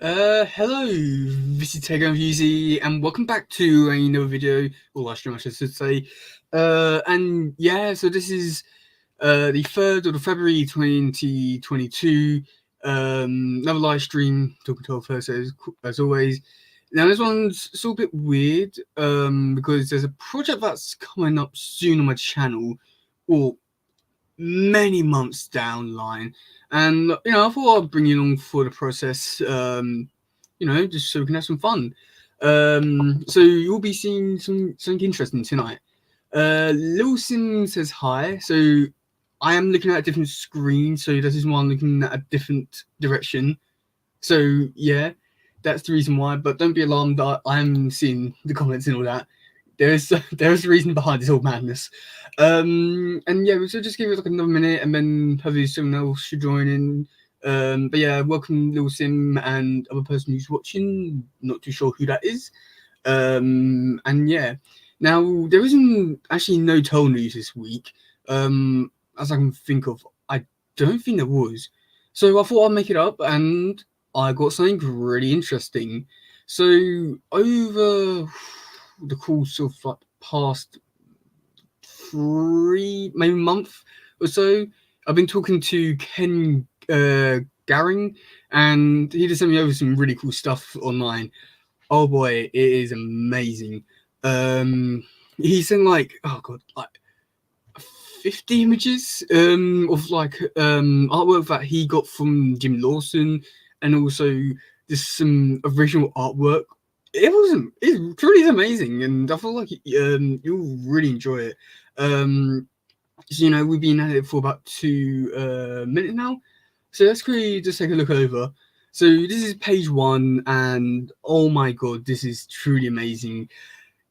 Hello, this is TakeOverUZ, and welcome back to another video, or live stream I should say. And yeah, so this is the 3rd of February 2022, another live stream, talking to our first as always. Now this one's still a bit weird, because there's a project that's coming up soon on my channel, or many months down the line, and I thought I'd bring you along for the process, just so we can have some fun. So you'll be seeing something interesting tonight. Lil Sim says hi. So I am looking at a different screen, so this is why I'm looking at a different direction. So yeah, that's the reason why. But don't be alarmed that I'm seeing the comments and all that. There's a reason behind this whole madness. And yeah, so just give it like another minute, and then hopefully someone else should join in. But yeah, welcome Lil Sim and other person who's watching. Not too sure who that is. And yeah, now there isn't actually no toll news this week. As I can think of, I don't think there was. So I thought I'd make it up, and I got something really interesting. So over the course of like past 3 maybe month or so, I've been talking to Ken Garing, and he just sent me over some really cool stuff online. Oh boy, it is amazing. He sent like, oh god, like 50 images of like artwork that he got from Jim Lawson, and also just some original artwork. It truly is amazing, and I feel like you'll really enjoy it. So we've been at it for about 2 minutes now, so let's quickly just take a look over. So this is page 1, and oh my god, this is truly amazing.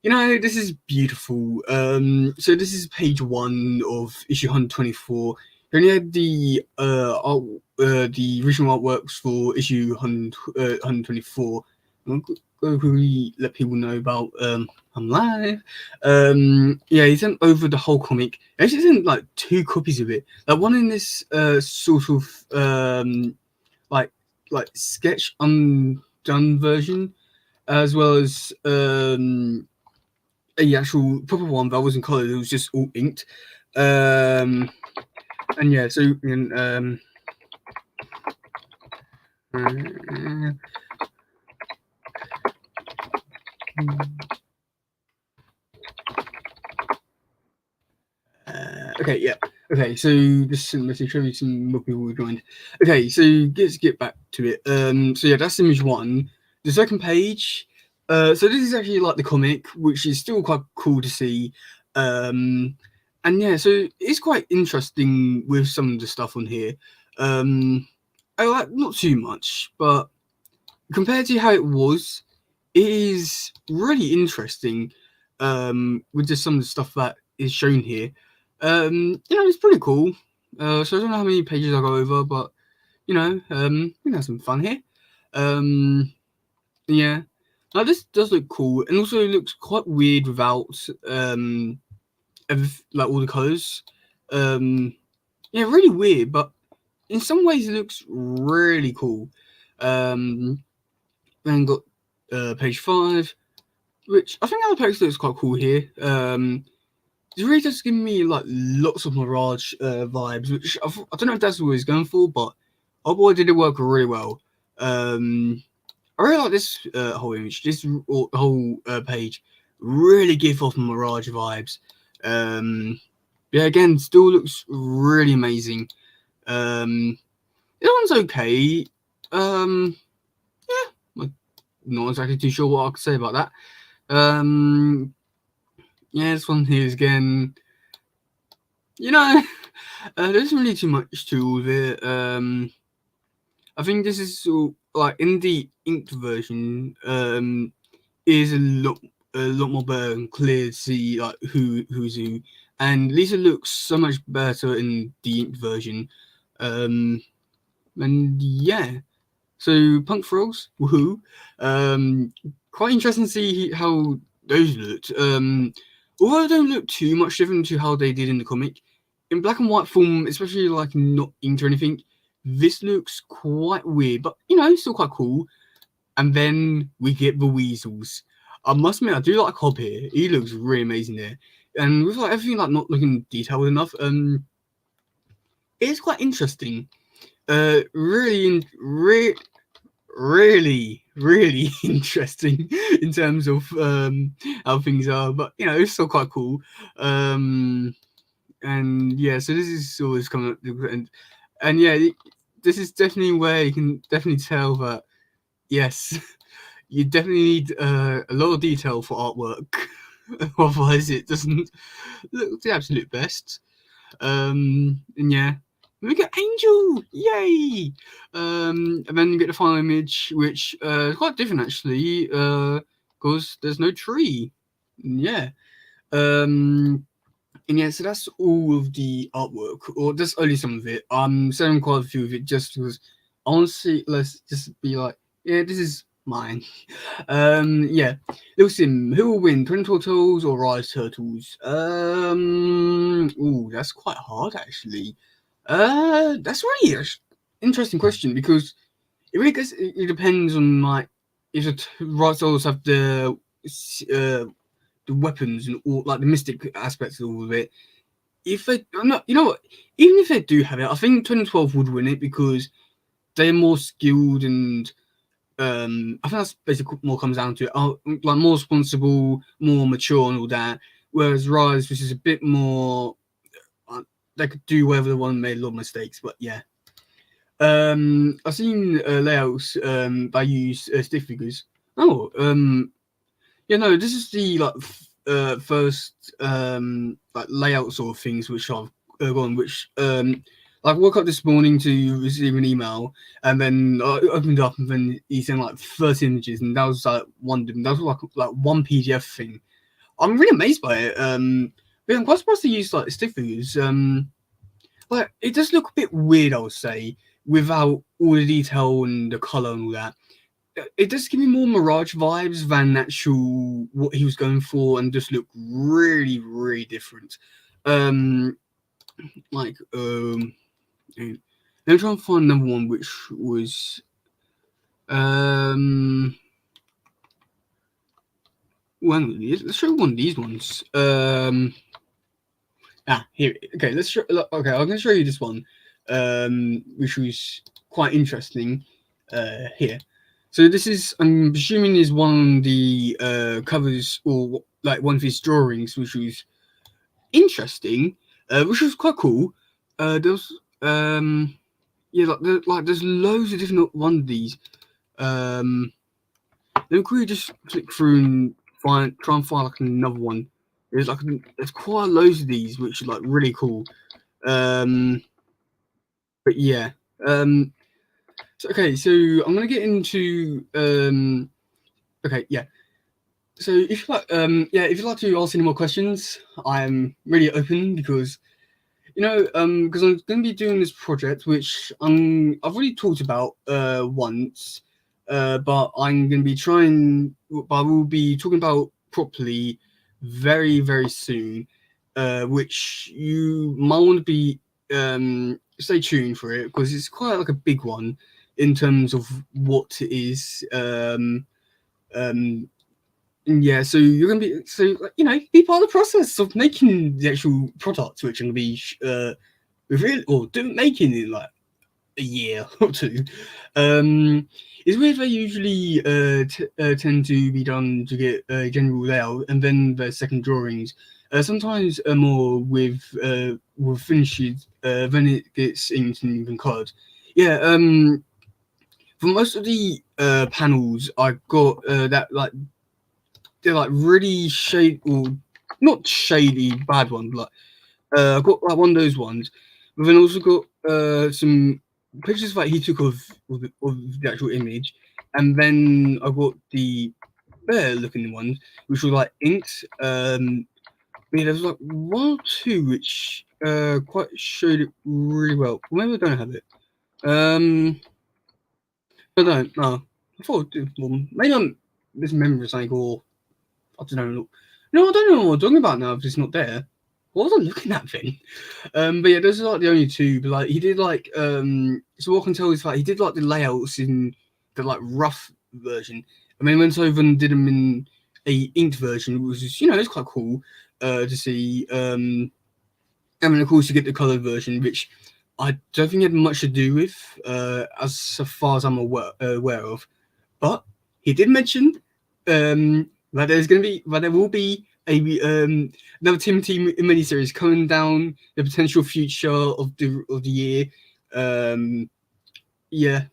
This is beautiful. So this is page 1 of issue 124. You only had the the original artworks for issue 124. I'll go quickly let people know about I'm live. Yeah, he sent over the whole comic. He actually sent like 2 copies of it. Like one in this sort of like sketch undone version, as well as a actual proper one that wasn't coloured. It was just all inked. And yeah, so okay, yeah. Okay, so this message show you some more people who joined. Okay, so let's get back to it. So yeah, that's image 1. The second page. So this is actually like the comic, which is still quite cool to see. And yeah, so it's quite interesting with some of the stuff on here. I like not too much, but compared to how it was, it is really interesting. With just some of the stuff that is shown here. It's pretty cool. So I don't know how many pages I go over, but we can have some fun here. Yeah. Now this does look cool, and also it looks quite weird without like all the colours. Yeah, really weird, but in some ways it looks really cool. Then got page 5, which I think other page looks quite cool here. It really does give me like lots of Mirage vibes, which I don't know if that's what he's going for, but oh boy, did it work really well. I really like this whole image, this whole page. Really give off Mirage vibes. Yeah, again, still looks really amazing. This one's okay. Yeah, I'm not exactly too sure what I could say about that. Yeah, this one here is again, there isn't really too much to all of it. I think this is like in the inked version, is a lot more better and clear to see like who's who, and Lisa looks so much better in the inked version. And yeah, so Punk Frogs, woohoo! Quite interesting to see how those looked. Although they don't look too much different to how they did in the comic, in black and white form, especially like not inked or anything, this looks quite weird, but still quite cool. and then we get the weasels. I must admit, I do like Hob here. He looks really amazing there, and with like everything like not looking detailed enough, it's quite interesting. Really, really interesting in terms of how things are, but you know, it's still quite cool. Um, and yeah, so this is always coming up, and yeah, this is definitely where you can definitely tell that yes, you definitely need a lot of detail for artwork, otherwise it doesn't look the absolute best. And yeah, we get Angel, yay! And then you get the final image, which is quite different actually, because there's no tree. Yeah. Um, and yeah, so that's all of the artwork, or that's only some of it. I'm selling quite a few of it just because honestly, let's just be like, yeah, this is mine. Yeah. Little Sim, who will win, Twin Turtles or Rise Turtles? Ooh, that's quite hard actually. That's really an interesting question because it really gets, it depends on like if the Rise Turtles have uh the weapons and all like the mystic aspects of all of it. If they, no, you know what? Even if they do have it, I think 2012 would win it because they're more skilled and I think that's basically more comes down to it. Like more responsible, more mature, and all that. Whereas Rise, which is a bit more, they could do whatever they want, made a lot of mistakes, but yeah. I've seen layouts that use stick figures. Oh, yeah, no, this is the like first like layout sort of things which I've gone, which like woke up this morning to receive an email, and then I opened up, and then he sent like 30 images, and that was like one of them. That was like one PDF thing. I'm really amazed by it. But I'm quite surprised to use like stick figures. Like it does look a bit weird, I would say, without all the detail and the color and all that. It does give me more Mirage vibes than actual what he was going for, and just look really, really different. Um, like let me try and find another one which was one. Let's show one of these ones. Here. Okay, let's show. Okay, I'm gonna show you this one, which was quite interesting. Here. So this is, I'm assuming, is one of the covers or like one of his drawings, which was interesting, which was quite cool. There was yeah, like there's loads of different one of these. Let me quickly just click through and try and find like another one. There's quite loads of these, which are like really cool. But yeah. So, okay, so I'm gonna get into okay, yeah. So if you like, yeah, if you'd like to ask any more questions, I'm really open because because I'm going to be doing this project, which I've already talked about once, but I'm going to be trying, but we'll be talking about properly very, very soon, which you might want to be stay tuned for it because it's quite like a big one in terms of what it is. Um, yeah, so you're gonna be be part of the process of making the actual product, which I'm gonna be reveal or making in like a year or two. Um, it's weird they usually tend to be done to get a general layout and then the second drawings. Sometimes more with finishes then it gets inked and even colored. Yeah. For most of the panels, I got that like they're like really shade or not shady bad one, but I've got like one of those ones. But then also got some pictures that he took of the actual image, and then I got the bear looking ones, which were like inked. But yeah, there was like one or two which quite showed it really well. Well, maybe I don't have it. I don't. No, I thought I did. Well, maybe I'm misremembering something, or I don't know. No, I don't know what I'm talking about now if it's not there. What was I looking at then? But yeah, those are like the only two. But like he did like so what I can tell is like he did like the layouts in the like rough version. I mean, went over and did them in a inked version, which is, it's quite cool to see. And then of course you get the colored version, which I don't think had much to do with, as far as I'm aware of. But he did mention that there will be another Timothy miniseries coming down the potential future of the year. Yeah,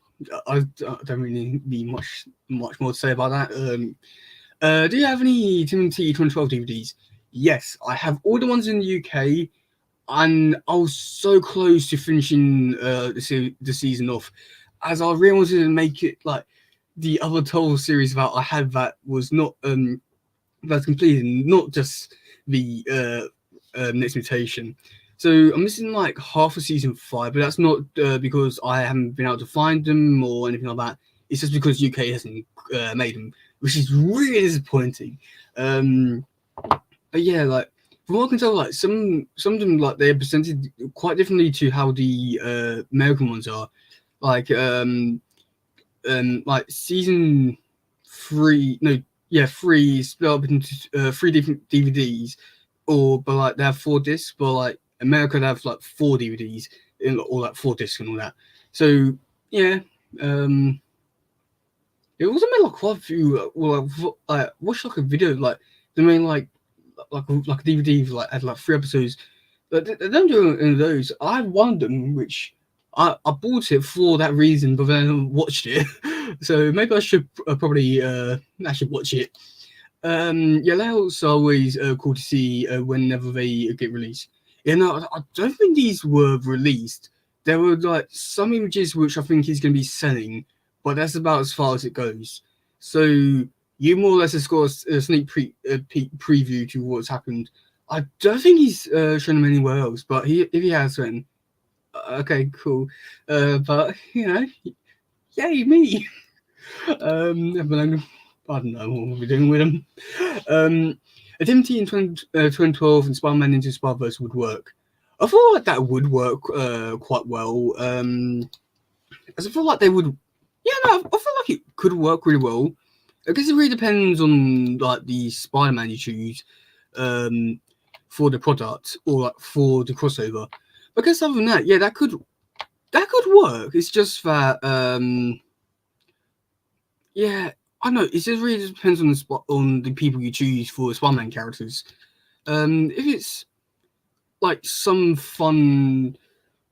I don't really need much more to say about that. Do you have any Timothy 2012 DVDs? Yes, I have all the ones in the UK, and I was so close to finishing the season off, as I really wanted to make it like the other Toll series that I had that was not that's completed, not just the Next Mutation. So I'm missing like half of season 5, but that's not because I haven't been able to find them or anything like that. It's just because UK hasn't made them, which is really disappointing. But yeah, like from what I can tell, like some of them, like they're presented quite differently to how the American ones are. Like season 3, no, yeah, 3 split up into 3 different DVDs, but like they have 4 discs, but like America they have like 4 DVDs, or like 4 discs and all that. So yeah, it also made like quite a few. I watched like a video, like they made like a DVD like had like 3 episodes, but they don't do any of those. I have one of them which I bought it for that reason, but then I watched it. So maybe I should probably actually watch it. Yeah, they're also always cool to see whenever they get released. Yeah, no, I don't think these were released. There were like some images which I think he's going to be selling, but that's about as far as it goes. So you more or less has got a sneak peek preview to what's happened. I don't think he's shown them anywhere else, but if he has, then okay, cool. But yay me. But I don't know what we're doing with them. A Timothy in 2012 and Spider-Man Into Spider-Verse would work. I feel like that would work quite well. As I feel like they would. Yeah, no, I feel like it could work really well. I guess it really depends on like the Spider-Man you choose for the product or like for the crossover. Because other than that, yeah, that could work. It's just that yeah, I know. It just really depends on the people you choose for Spider-Man characters. If it's like some fun,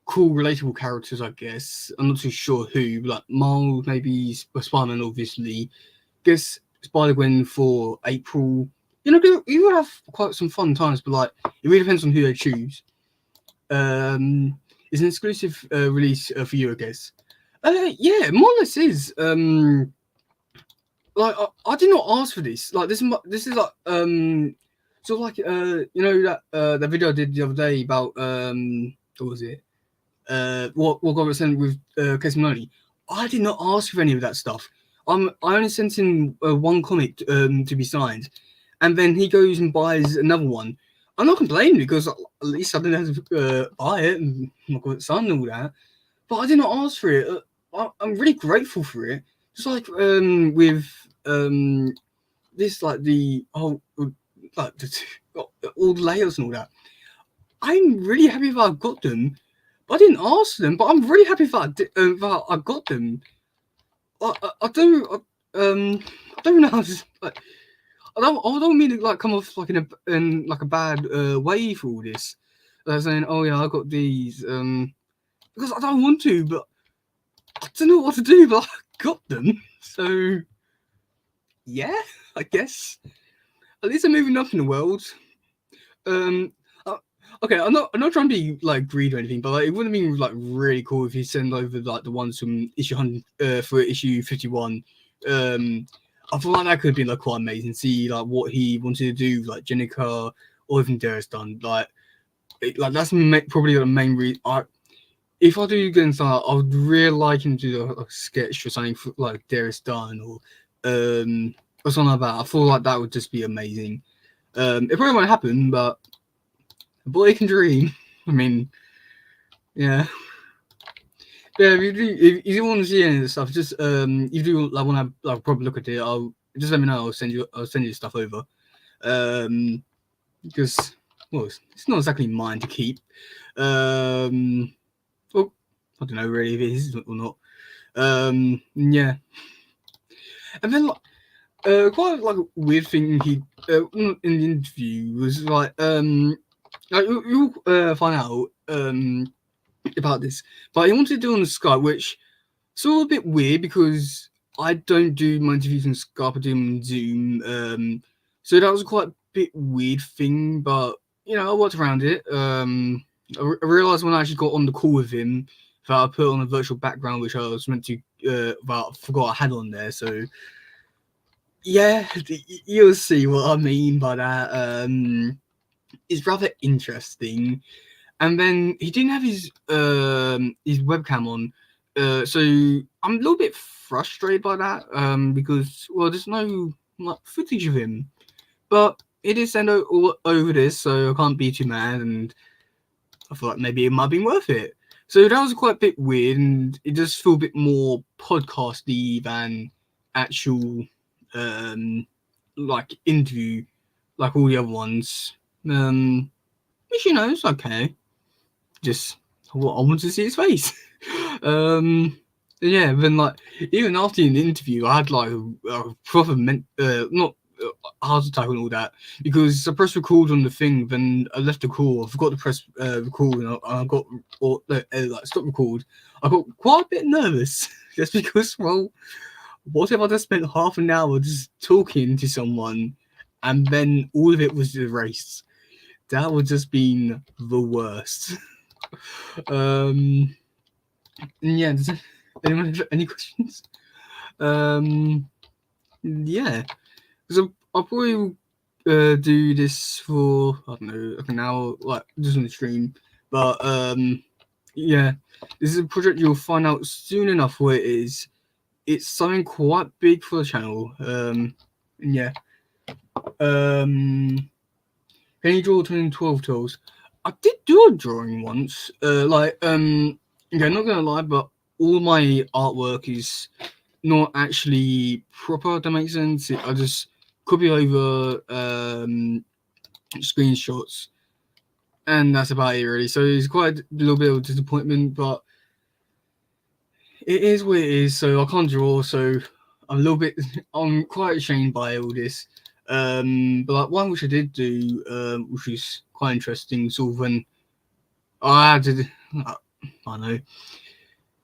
cool, relatable characters, I guess. I'm not too sure who. Like Miles, maybe Spider-Man, obviously. Guess Spider-Gwen for April. You will have quite some fun times, but like it really depends on who they choose. It's an exclusive release for you, I guess. Yeah, more or less is. Like I did not ask for this. Like this is like sort of like that video I did the other day about what was it? What got sent with Casey Maloney. I did not ask for any of that stuff. I only sent in one comic to be signed, and then he goes and buys another one. I'm not complaining because at least I didn't have to buy it and I got it signed and all that. But I did not ask for it. I'm really grateful for it. Just like with this, like the whole, like all the layers and all that. I'm really happy that I got them. But I didn't ask them, but I'm really happy that I got them. I don't know how to like. I don't mean to like come off like in like a bad way for all this. Saying, oh yeah, I got these because I don't want to, but I don't know what to do. But I got them, so yeah, I guess at least I'm moving up in the world. Okay, I'm not trying to be like greedy or anything, but like it would have been like really cool if he sent over like the ones from issue 100 for issue 51. I feel like that could have been like quite amazing. See like what he wanted to do, like Jenica or even Darius done. Like that's probably the main reason. If I do get inside, I would really like him to do a sketch or something for, like Darius Dunn or something like that. I feel like that would just be amazing. It probably won't happen, but a boy can dream. I mean, yeah. Yeah, if you want to see any of this stuff, just if you like want to have like a proper look at it, I'll just let me know. I'll send you stuff over. Because well, it's not exactly mine to keep. Well, I don't know really if it is or not. Yeah, and then quite like a weird thing he in the interview was like you'll find out about this, but he wanted to do on the Skype, which is all a bit weird because I don't do my interviews on Skype, I do them on Zoom. So that was quite a bit weird thing, but you know I worked around it. I realized when I actually got on the call with him that I put on a virtual background, which I was meant to, but I forgot I had on there. So yeah, you'll see what I mean by that. It's rather interesting. And then he didn't have his webcam on, so I'm a little bit frustrated by that. Because well, there's no like footage of him, but it is sent all over this, so I can't be too mad. And I feel like maybe it might have been worth it. So that was quite a bit weird, and it does feel a bit more podcasty than actual like interview, like all the other ones. Which you know, it's okay. Just I wanted to see his face. Yeah, then like even after the interview, I had like a proper not heart attack and all that because I pressed record on the thing, then I left the call. I forgot to press record, and I got or like stop record. I got quite a bit nervous just because well, what if I just spent half an hour just talking to someone, and then all of it was erased? That would just been the worst. Yeah. Does anyone have any questions? Yeah. So I'll probably do this for I don't know like an hour, like just on the stream. But yeah, this is a project you'll find out soon enough what it is. It's something quite big for the channel. And yeah. Can you draw 12 tools? I did do a drawing once. Yeah, not gonna lie, but all my artwork is not actually proper. That makes sense. I just copy over screenshots, and that's about it really. So it's quite a little bit of disappointment, but it is what it is. So I can't draw. So I'm a little bit. I'm quite ashamed by all this. But like one which I did do, which is quite interesting, sort of when I had to, I know.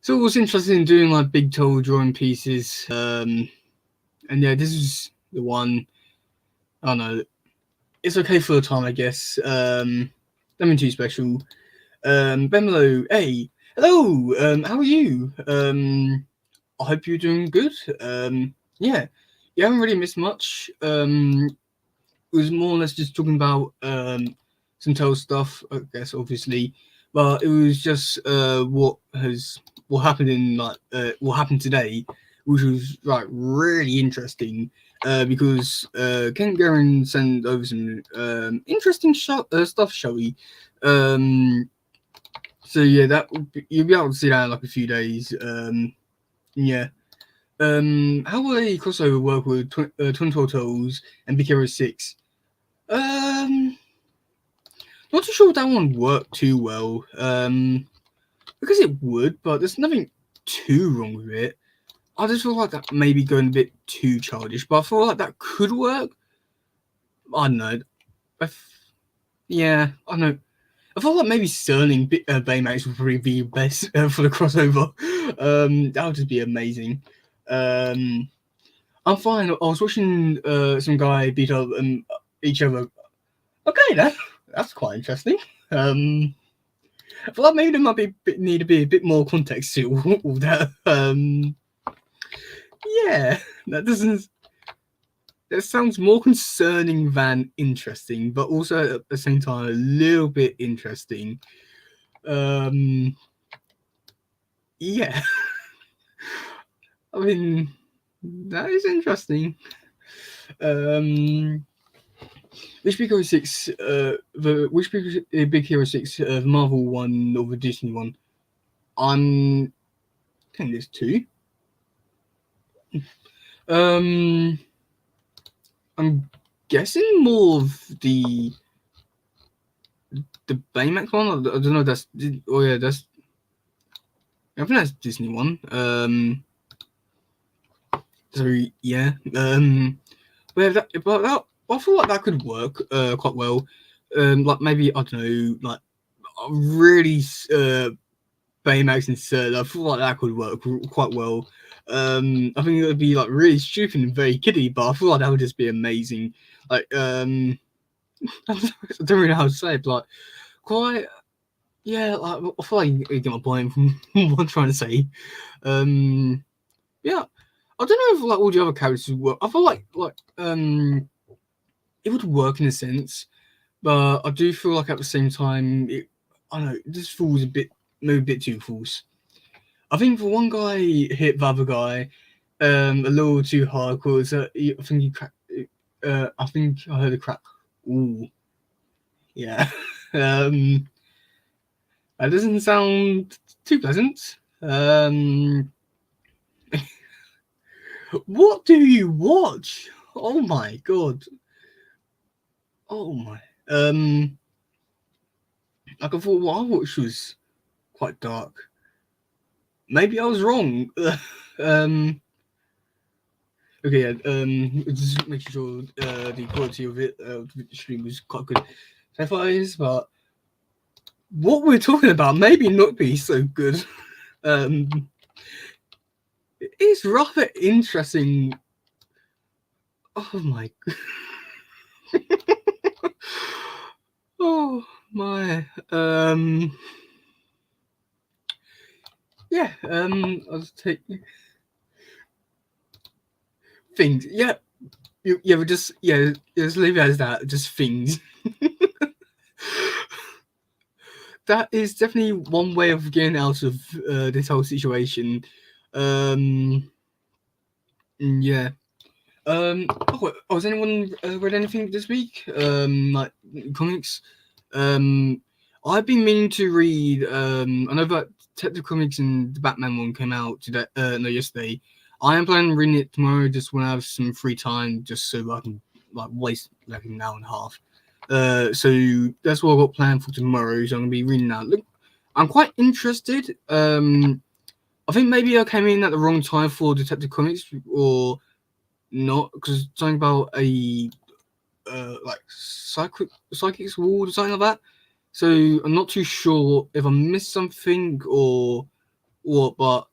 So it was interesting in doing like big toe drawing pieces. And yeah, this is the one. I don't know. It's okay for the time, I guess. Nothing too special. Below, hey, hello. How are you? I hope you're doing good. Yeah, you haven't really missed much. It was more or less just talking about some Tell stuff, I guess, obviously, but it was just what happened in like what happened today, which was like really interesting. Because Kent Guerin sent over some interesting stuff, shall we? So yeah, you'll be able to see that in like a few days. Yeah. How will a crossover work with Twin Turtles and Big Hero 6? Not too sure if that one worked too well. Because it would, but there's nothing too wrong with it. I just feel like that maybe going a bit too childish, but I feel like that could work. I don't know. Yeah, I don't know. I feel like maybe Sterling Baymax would probably be best for the crossover. That would just be amazing. I'm fine. I was watching some guy beat up each other. Okay, that's quite interesting. I feel like maybe there might need to be a bit more context to all that. Yeah, that sounds more concerning than interesting, but also at the same time a little bit interesting. Yeah. I mean, that is interesting. Which Big Hero 6, which Big Hero 6, the Marvel one or the Disney one? I'm think there's 2. I'm guessing more of the Baymax one. I don't know. That's that's. I think that's Disney one. So yeah. But I feel like that could work quite well. Like maybe I don't know, like really Baymax insert. I feel like that could work quite well. I think it would be like really stupid and very kiddie, but I feel like that would just be amazing. Like I don't really know how to say it, but like quite yeah. Like I feel like you get my point from what I'm trying to say. Yeah. I don't know if like all the other characters would work. I feel like it would work in a sense, but I do feel like at the same time, I don't know, this feels maybe a bit too false. I think for one guy hit the other guy a little too hard because I think he cracked. I think I heard a crack. Ooh, yeah. That doesn't sound too pleasant. What do you watch? Oh my god. Oh my. Like I thought what I watched was quite dark. Maybe I was wrong. um. Okay, yeah, just making sure the quality of it, the stream was quite good. So far is, but what we're talking about maybe not be so good. It's rather interesting. Oh my. Oh my. Yeah. I'll just take things. Yeah. Yeah. We just just leave it as that. Just things. That is definitely one way of getting out of this whole situation. Yeah. Has anyone read anything this week? Like comics? I've been meaning to read. I know that Detective Comics and the Batman one came out today. No, yesterday. I am planning on reading it tomorrow, just when I have some free time, just so I can like waste like an hour and a half. So that's what I've got planned for tomorrow. So I'm gonna be reading that. Look, I'm quite interested. I think maybe I came in at the wrong time for Detective Comics, or not, because something about a like psychic's ward or something like that. So I'm not too sure if I missed something or what, but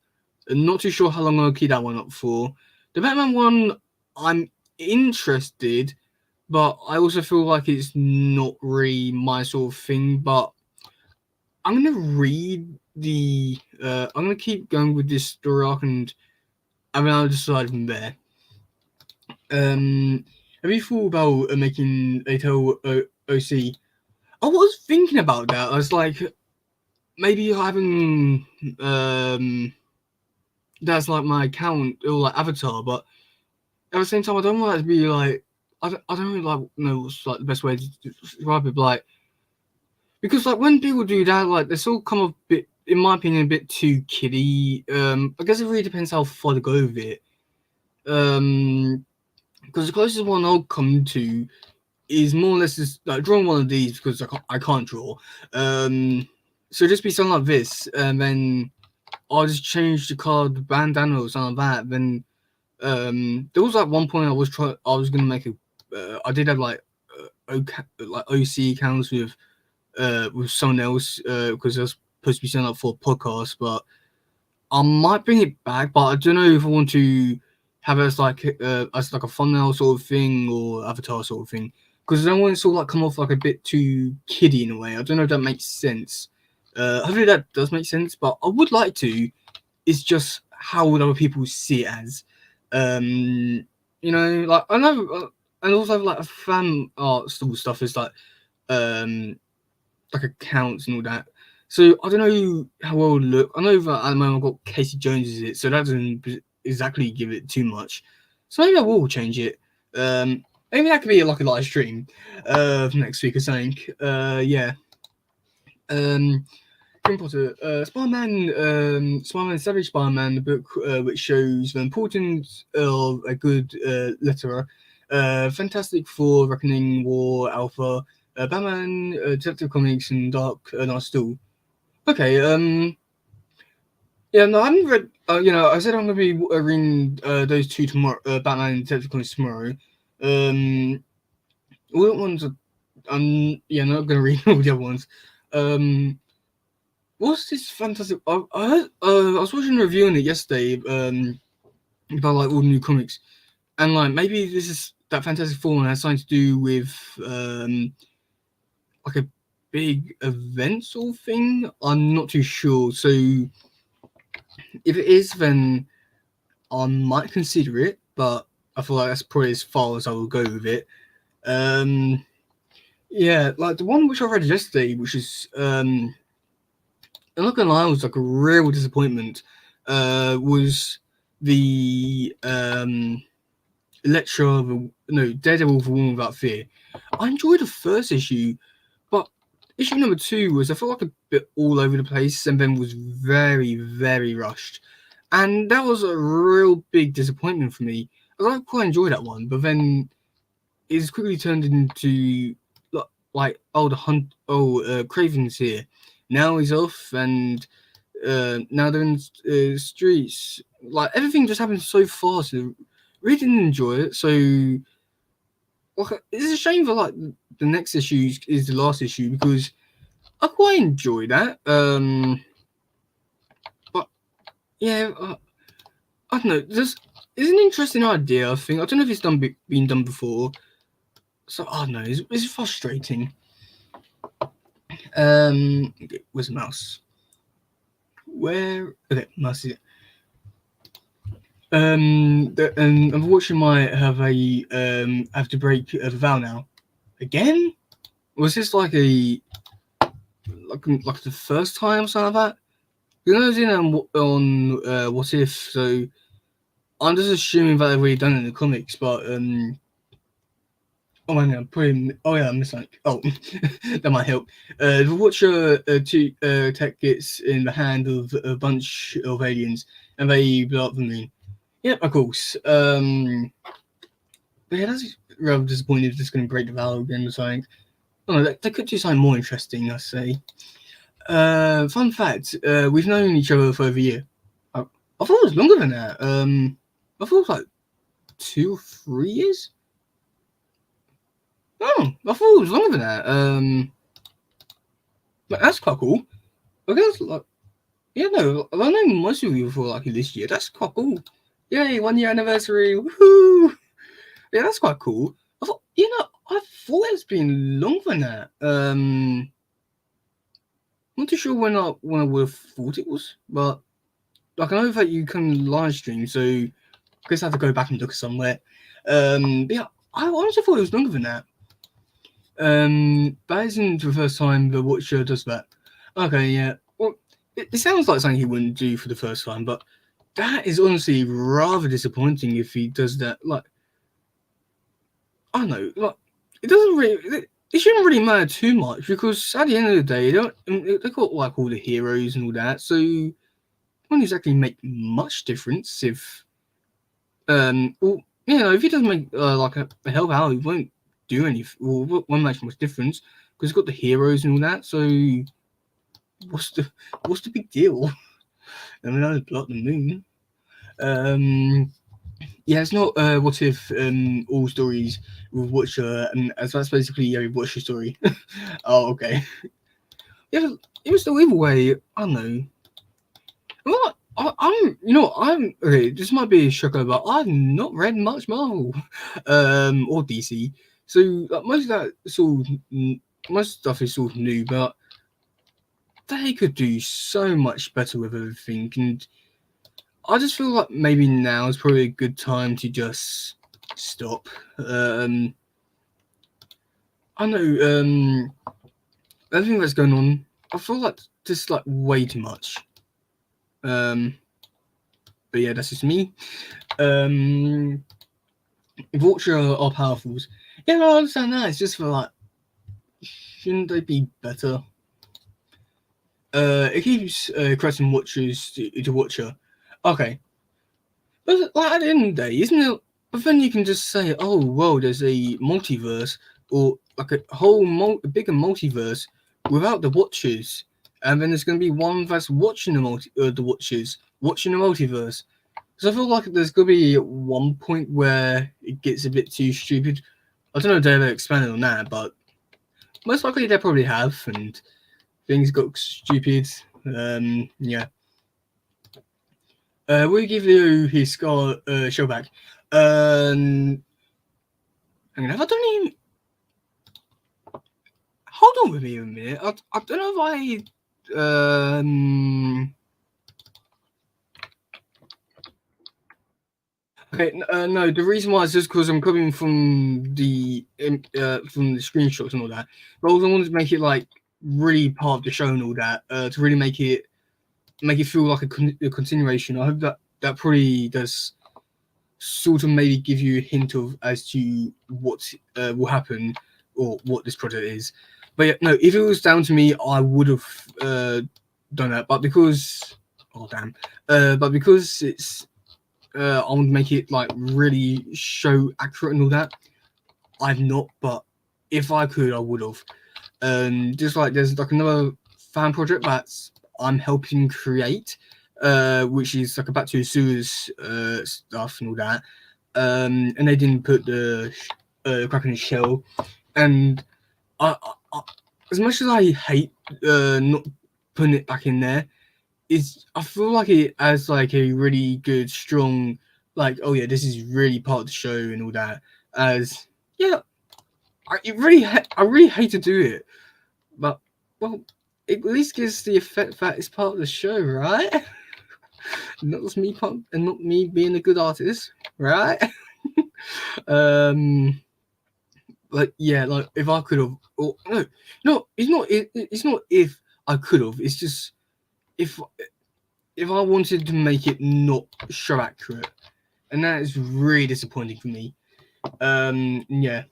I'm not too sure how long I'll keep that one up for. The Batman one, I'm interested, but I also feel like it's not really my sort of thing. But I'm gonna read the. I'm gonna keep going with this story arc, and then I'll decide from there. Have you thought about making a total OC? I was thinking about that. I was like, maybe having that's like my account or like avatar, but at the same time, I don't want that to be like I don't really like know what's like the best way to describe it, but like because like when people do that, like they sort of come a bit, in my opinion, a bit too kiddie. I guess it really depends how far to go with it. Because the closest one I'll come to is more or less just like drawing one of these because I can't draw. So just be something like this, and then I'll just change the card bandana or something like that. Then there was like one point I was gonna make a. I did have like OC accounts with someone else because I was supposed to be setting up for a podcast, but I might bring it back, but I don't know if I want to have it as like a thumbnail sort of thing or avatar sort of thing, because I don't want it to sort of like come off like a bit too kiddie in a way. I don't know if that makes sense. Hopefully that does make sense, but I would like to. It's just how would other people see it as? Like I know, and also like a fan art stuff is like accounts and all that. So I don't know how well it look. I know that at the moment I've got Casey Jones is it, so that doesn't exactly give it too much. So maybe I will change it. Maybe that could be like a live stream for next week or something. Yeah. Um, Harry Potter, Spiderman, Savage Spiderman, the book which shows the importance of a good letterer. Fantastic Four, Reckoning, War, Alpha, Batman, Detective Comics, and Dark Knight Still. Okay, yeah, no, I haven't read. I said I'm gonna be reading those two tomorrow. Batman and Detective Comics tomorrow. All the ones are, not gonna read all the other ones. What's this fantastic? I heard. I was watching a review on it yesterday. About like all the new comics, and like maybe this is that Fantastic Four has something to do with like a big event sort of thing. I'm not too sure. So if it is, then I might consider it, but I feel like that's probably as far as I will go with it. Yeah, like the one which I read yesterday, which is I'm not gonna lie, was like a real disappointment. Was the lecture of Daredevil for Woman Without Fear. I enjoyed the first issue, but issue number 2 was I felt like a bit all over the place, and then was very, very rushed, and that was a real big disappointment for me. I quite enjoyed that one, but then it's quickly turned into like Craven's here. Now he's off, and now they're in streets. Like everything just happened so fast. I really didn't enjoy it. So it's a shame that like the next issue is the last issue because I quite enjoy that. But yeah, I don't know. This is an interesting idea. I think I don't know if it's been done before. So I don't know. It's frustrating. Where's the mouse? Okay, mouse is it. Unfortunately, might have to break the vow now. Again? Was this like the first time or something like that? You know, I was in on What If, so I'm just assuming that they've already done it in the comics, but oh man, I missed like that might help. The Watcher tech gets in the hand of a bunch of aliens, and they blow up the moon. Yep, of course. But yeah, that's rather disappointing if it's going to break the vow again or something. Oh, they could do something more interesting, I say. Fun fact: we've known each other for over a year. I thought it was longer than that. I thought it was like 2 or 3 years. Oh, I thought it was longer than that. But that's quite cool. I guess like, yeah, no, I know most of you for like this year. That's quite cool. Yay, 1 year anniversary! Woohoo! Yeah, that's quite cool. I thought, I thought it's been longer than that. Not too sure when I would have thought it was, but like I know that you can live stream, so I guess I have to go back and look somewhere. But yeah, I honestly thought it was longer than that. That isn't the first time the Watcher does that. Okay, yeah. Well, it sounds like something he wouldn't do for the first time, but that is honestly rather disappointing if he does that. Like, I don't know, like it doesn't really. It shouldn't really matter too much because at the end of the day, they got like all the heroes and all that, so it won't exactly make much difference if if he doesn't make like a help out, he won't do anything. Well, won't make much difference because he's got the heroes and all that. So what's the big deal? I mean, I block the moon. Yeah, it's not What If all stories with Watcher, and as that's basically every Watcher story. Oh, okay. Yeah, it was still either way. I don't know. Well, I'm okay. This might be a shocker, but I've not read much Marvel, or DC. So like, most stuff is sort of new, but they could do so much better with everything, and I just feel like maybe now is probably a good time to just stop. I know everything that's going on. I feel like just like way too much. But yeah, that's just me. Vulture are powerful. Yeah, I understand that. It's just for like, shouldn't they be better? it keeps correcting watchers to watcher. Okay, but like, at the end of the day, isn't it? But then you can just say, oh, well, there's a multiverse or like a whole a bigger multiverse without the watchers, and then there's going to be one that's watching the watchers watching the multiverse. So I feel like there's going to be one point where it gets a bit too stupid. I don't know if they've expanded on that, but most likely they probably have, and things got stupid. Yeah. We'll give you his show back. Hang on, I don't even. Hold on with me a minute. I don't know if I. Okay, no. The reason why is just because I'm coming from the screenshots and all that. But I also wanted to make it like really part of the show and all that to really make it feel like a continuation. I hope that probably does sort of maybe give you a hint of as to what will happen or what this project is. But yeah, no, if it was down to me, I would have done that. But because, oh damn, but because it's, I want to make it like really show accurate and all that. I've not, but if I could, I would have. Just like there's like another fan project that's I'm helping create, which is like a Back to the Sewers stuff and all that. And they didn't put the crack in the shell. And I, as much as I hate not putting it back in there, I feel like it has like a really good, strong, like, oh yeah, this is really part of the show and all that. As yeah, I really hate to do it, but well, it at least gives the effect that it's part of the show, right? Not just me and not me being a good artist, right? Like yeah, like if I could have, or no, it's not. It's not if I could have. It's just if I wanted to make it not show accurate, and that is really disappointing for me. Yeah.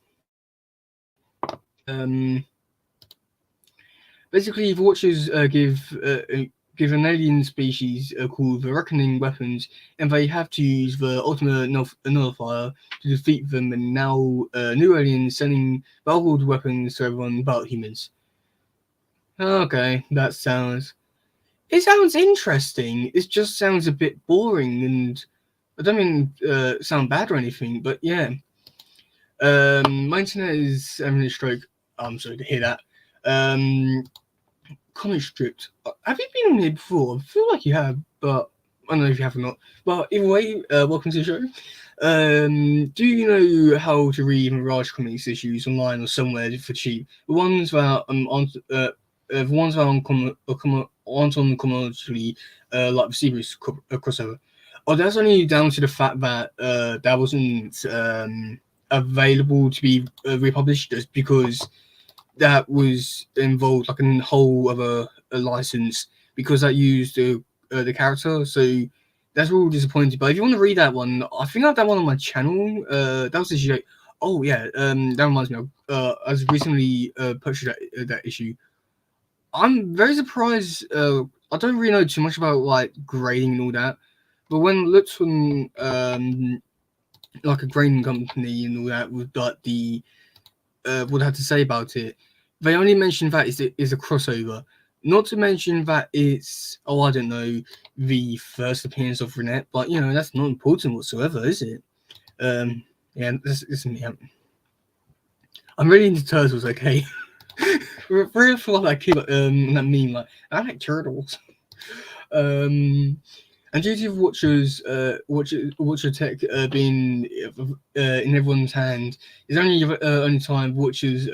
Basically, the Watchers give an alien species called the Reckoning weapons, and they have to use the ultimate nullifier to defeat them. And now, new aliens sending the old weapons to everyone but humans. Okay, that sounds. It sounds interesting. It just sounds a bit boring, and I don't mean sound bad or anything, but yeah. My internet is having a stroke. I'm sorry to hear that. Comic stripped. Have you been on here before? I feel like you have, but I don't know if you have or not. But either way, welcome to the show. Do you know how to read Mirage Comics issues online or somewhere for cheap? The ones that the ones that aren't on commercially like the series crossover. Oh, that's only down to the fact that that wasn't available to be republished, just because that was involved like a whole other license because that used the character. So that's really disappointing. But if you want to read that one, I think I have that one on my channel. That was issue. Oh yeah, that reminds me. I was recently purchased that issue. I'm very surprised. I don't really know too much about like grading and all that, but when I looked from like a grading company and all that with like the what I had to say about it, they only mentioned that is a crossover. Not to mention that it's, oh, I don't know, the first appearance of Renette, but you know that's not important whatsoever, is it? Yeah, this me. I'm really into turtles. Okay, very fun like that meme like I like turtles. And due to Watcher tech being in everyone's hand, is only time Watchers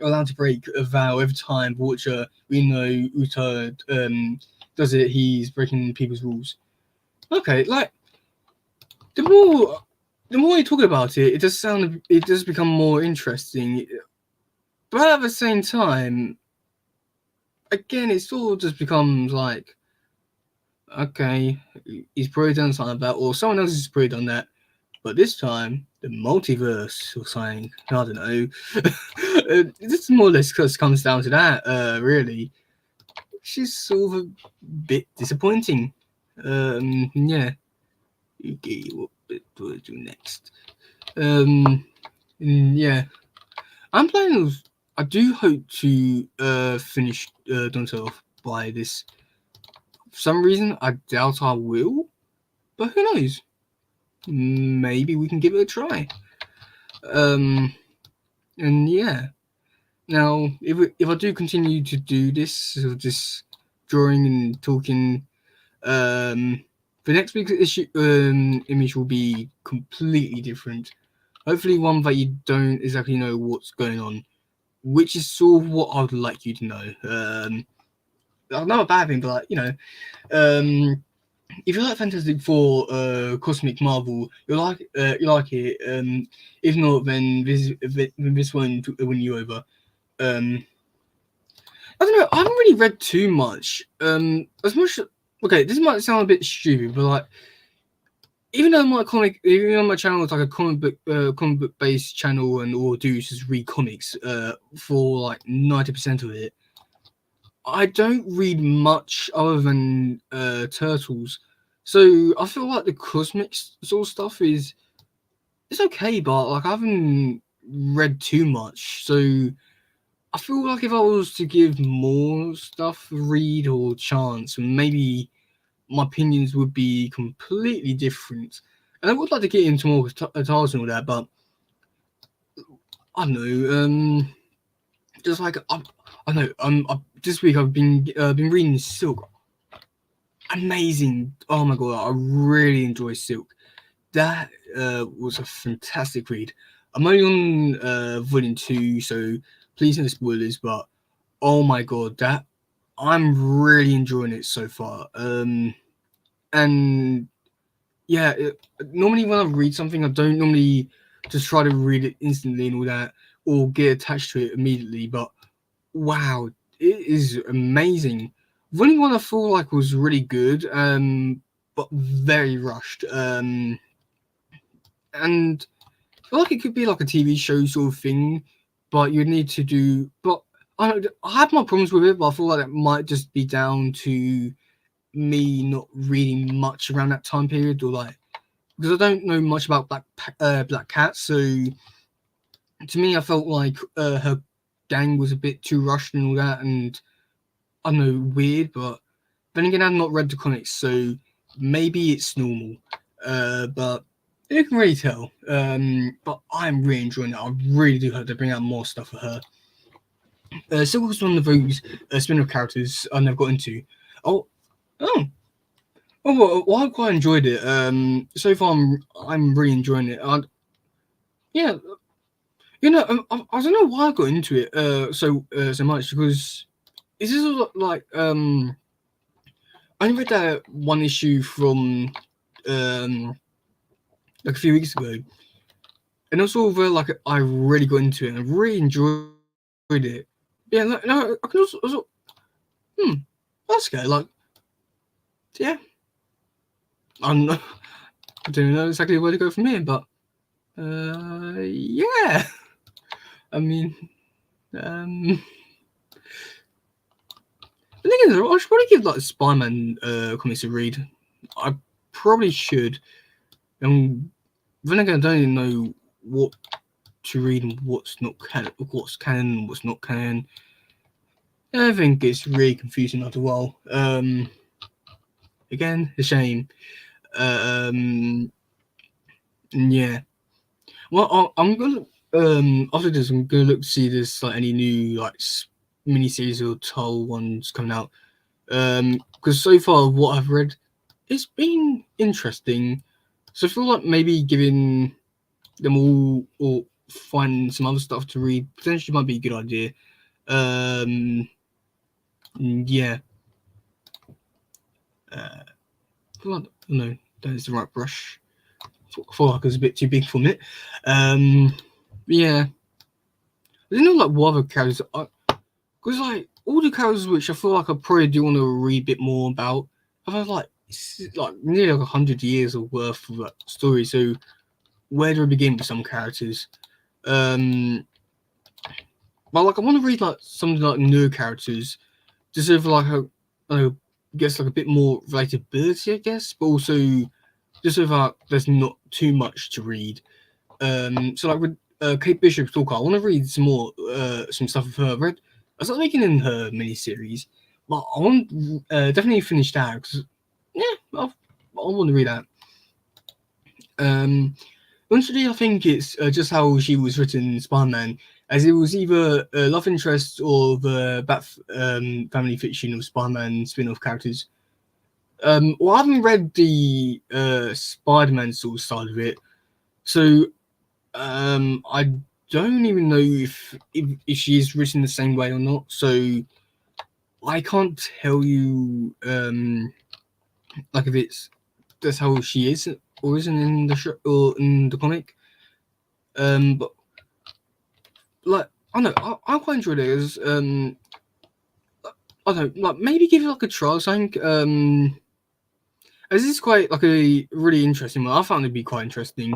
allowed to break a vow every time Watcher we know Uta does it. He's breaking people's rules. Okay, like the more you talk about it, it does become more interesting. But at the same time, again, it sort of just becomes like, okay, he's probably done something like that, or someone else has probably done that. But this time, the multiverse or something. I don't know. This more or less comes down to that, really. is sort of a bit disappointing. Yeah. Okay, what do I do next? Yeah. I'm planning. I do hope to finish Donatello off by this. For some reason, I doubt I will, but who knows? Maybe we can give it a try. And yeah. Now, if I do continue to do this, of just drawing and talking, the next week's issue image will be completely different. Hopefully, one that you don't exactly know what's going on, which is sort of what I'd like you to know. Not a bad thing, but like, if you like Fantastic Four, Cosmic Marvel, you like it. If not, then this one win you over. I don't know. I haven't really read too much. As much. Okay, this might sound a bit stupid, but like, even though my channel is like a comic book based channel, and all I do is just read comics. For like 90% of it, I don't read much other than Turtles. So I feel like the cosmic sort of stuff is it's okay, but like I haven't read too much, so I feel like if I was to give more stuff a read or chance, maybe my opinions would be completely different. And I would like to get into more titles and all that, but I don't know. Just like I know. This week I've been reading Silk. Amazing! Oh my god, I really enjoy Silk. That was a fantastic read. I'm only on volume 2, so please no spoilers. But oh my god, that I'm really enjoying it so far. And yeah, normally when I read something, I don't normally just try to read it instantly and all that, or get attached to it immediately. But wow, it is amazing. Volume 1 I feel like was really good, but very rushed. And I feel like it could be like a TV show sort of thing, but you'd need to do. But I had my problems with it, but I feel like it might just be down to me not reading much around that time period, or like because I don't know much about Black Cat, so to me I felt like her gang was a bit too rushed and all that, and I don't know, weird. But then again, I've not read the comics, so maybe it's normal. But you can really tell. But I'm really enjoying it. I really do hope they bring out more stuff for her. Silk was one of those spin-off characters I never got into. Oh, oh, well, I quite enjoyed it. So far I'm really enjoying it. Yeah, I don't know why I got into it so much, because is this like I only read that one issue from like a few weeks ago, and also like I really got into it and I really enjoyed it. Yeah, no, I can also that's okay. Like, yeah, I'm not, I don't know exactly where to go from here, but yeah, I mean, the thing is, I should probably give like Spiderman comics a read. I probably should, and then again, I don't even know what to read and what's canon and what's not canon. I think it's really confusing after a while. Again, a shame. Yeah. Well, I'm gonna after this, I'm gonna look to see if there's like any new like miniseries or tall ones coming out. Because so far what I've read, it's been interesting. So I feel like maybe giving them all or find some other stuff to read potentially might be a good idea. Yeah. God, no, that is the right brush. I feel like it was a bit too big for me. Yeah. I don't know like what other characters, because like all the characters which I feel like I probably do want to read a bit more about. I've had like nearly like 100 years of worth of like, story. So where do I begin with some characters? But like I want to read like some like new characters, just over like I guess like a bit more relatability, I guess, but also just so that there's not too much to read. So like with Kate Bishop's talk, I want to read some more some stuff of her. I started making in her miniseries, but I want definitely finish that because I want to read that. Eventually, I think it's just how she was written in Spider-Man, as it was either a love interest or the Bat family fiction of Spider-Man spin-off characters. Well, I haven't read the Spider-Man sort of side of it, so I don't even know if she is written the same way or not. So I can't tell you like if it's that's how she is or isn't in the show or in the comic. But like I don't know, I quite enjoyed it. As I don't know, like maybe give it like a try or something. As this is quite like a really interesting one. I found it to be quite interesting,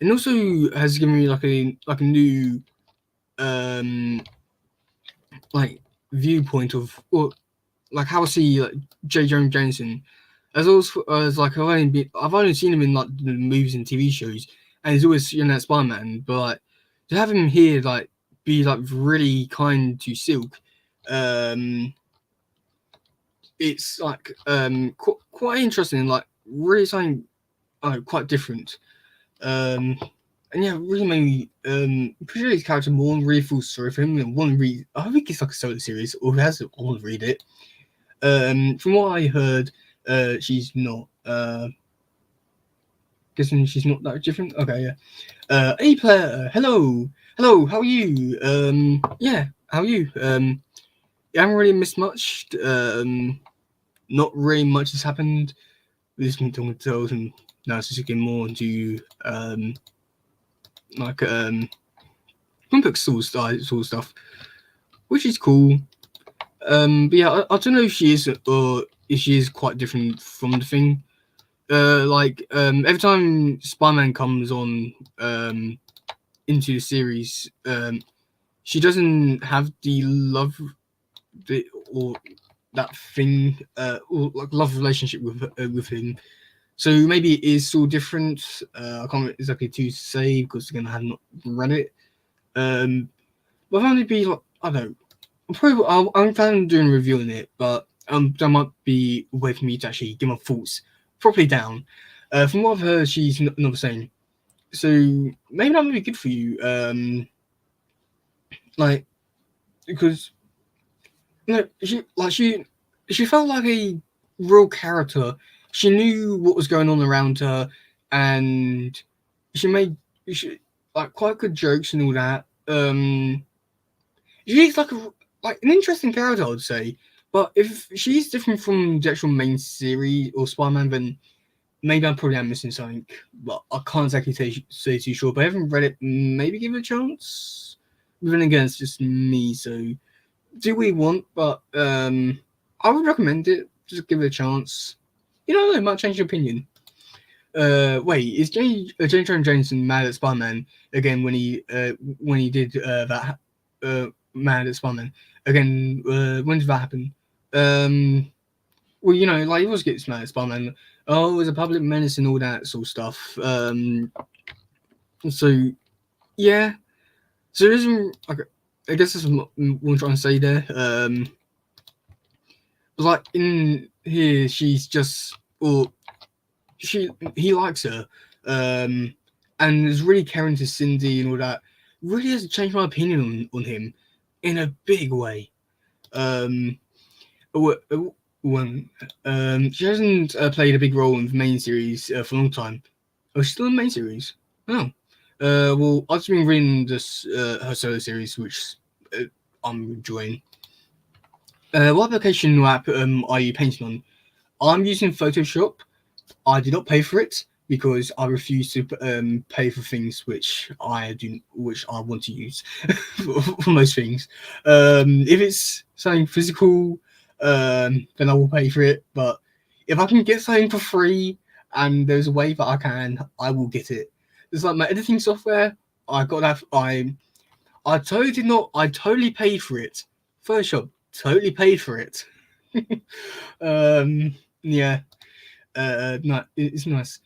and also has given me like a new like viewpoint of or like how I see like J. Jonah Jameson. As like I've only seen him in like the movies and TV shows, and he's always that Spider-Man. But like to have him here like be like really kind to Silk, it's like quite interesting and like really something quite different. And yeah, really made me appreciate his character more and really feel sorry for him and want to read. I think it's like a solo series, or if it has, I want to read it. From what I heard, she's not. Guessing she's not that different. Okay, yeah. A player, hello. How are you? Yeah, how are you? I haven't really missed much. Not really much has happened. We've just been talking to girls, and now it's just getting more into like comic book sort of stuff, which is cool. But yeah, I don't know if she is or if she is quite different from the thing. Like every time Spider-Man comes on into the series, she doesn't have the love or that thing or like love relationship with him. So maybe it is so different. I can't exactly to say because again I have not read it. But I found it be like I don't know. I'm planning on doing a review on it, but that might be a way for me to actually get my thoughts properly down. From what I've heard, she's not the same. So maybe that might be good for you. Like because she felt like a real character. She knew what was going on around her, and she made like quite good jokes and all that. She's like an interesting character, I would say. But if she's different from the actual main series or Spider-Man, then maybe I'm probably missing something. But I can't exactly say too sure. But I haven't read it. Maybe give it a chance. But then again, it's just me, so do we want? But I would recommend it. Just give it a chance. You know, it might change your opinion. Wait, is Jonah Jameson mad at Spider-Man again when he did that mad at Spider-Man again? When did that happen? Well, you know, like he always gets mad at Spider-Man. Oh, it's a public menace and all that sort of stuff. So yeah, so there isn't like I guess that's what I'm trying to say there. But like in here, she's just or he likes her, and is really caring to Cindy and all that. Really has changed my opinion on him in a big way. When she hasn't played a big role in the main series for a long time. Oh, she's still in the main series. Oh, well, I've just been reading this her solo series, which I'm enjoying. What application app are you painting on? I'm using Photoshop. I did not pay for it because I refuse to pay for things which I want to use for most things. If it's something physical, then I will pay for it. But if I can get something for free and there's a way that I will get it. It's like my editing software. I got that. I totally did not. I totally paid for it. Photoshop totally paid for it. Yeah. No, it's nice.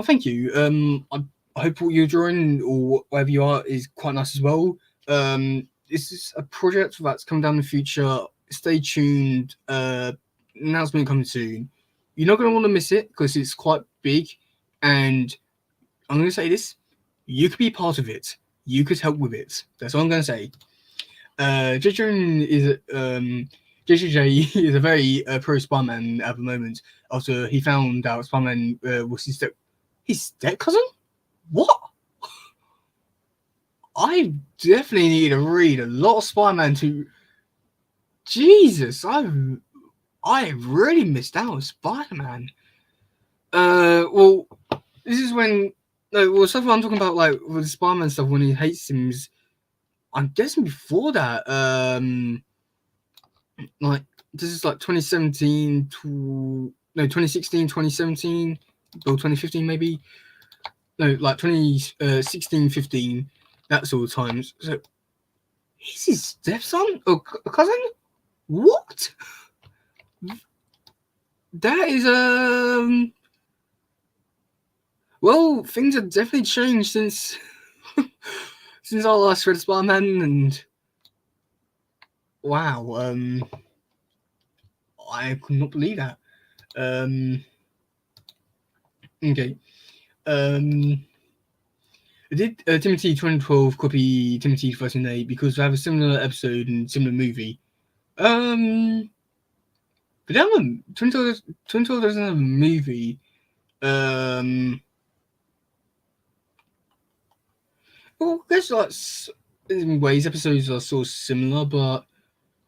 Thank you. I hope what you're drawing or whatever you are is quite nice as well. This is a project that's coming down in the future. Stay tuned. Announcement coming soon. You're not going to want to miss it because it's quite big, and I'm going to say this: you could be part of it. You could help with it. That's all I'm going to say. JJ JJJ is a very pro Spiderman at the moment. After he found out Spiderman was his step cousin. What? I definitely need to read a lot of Spider-Man to. Jesus, I've really missed out on Spider-Man. Well, this is when stuff I'm talking about, like with Spider-Man stuff when he hates him. I'm guessing before that, like this is like 2017 to 2016, 2017, or 2015 maybe. No, like 2016, 15, that sort of times. So he's his stepson or cousin? What? That is well, things have definitely changed since since I last read Spider-Man, and wow, I could not believe that. Okay. Did Timothy 2012 copy Timothy 2008 because they have a similar episode and similar movie? But they have 2012 doesn't have a movie. Well, I guess like in ways episodes are sort of similar, but I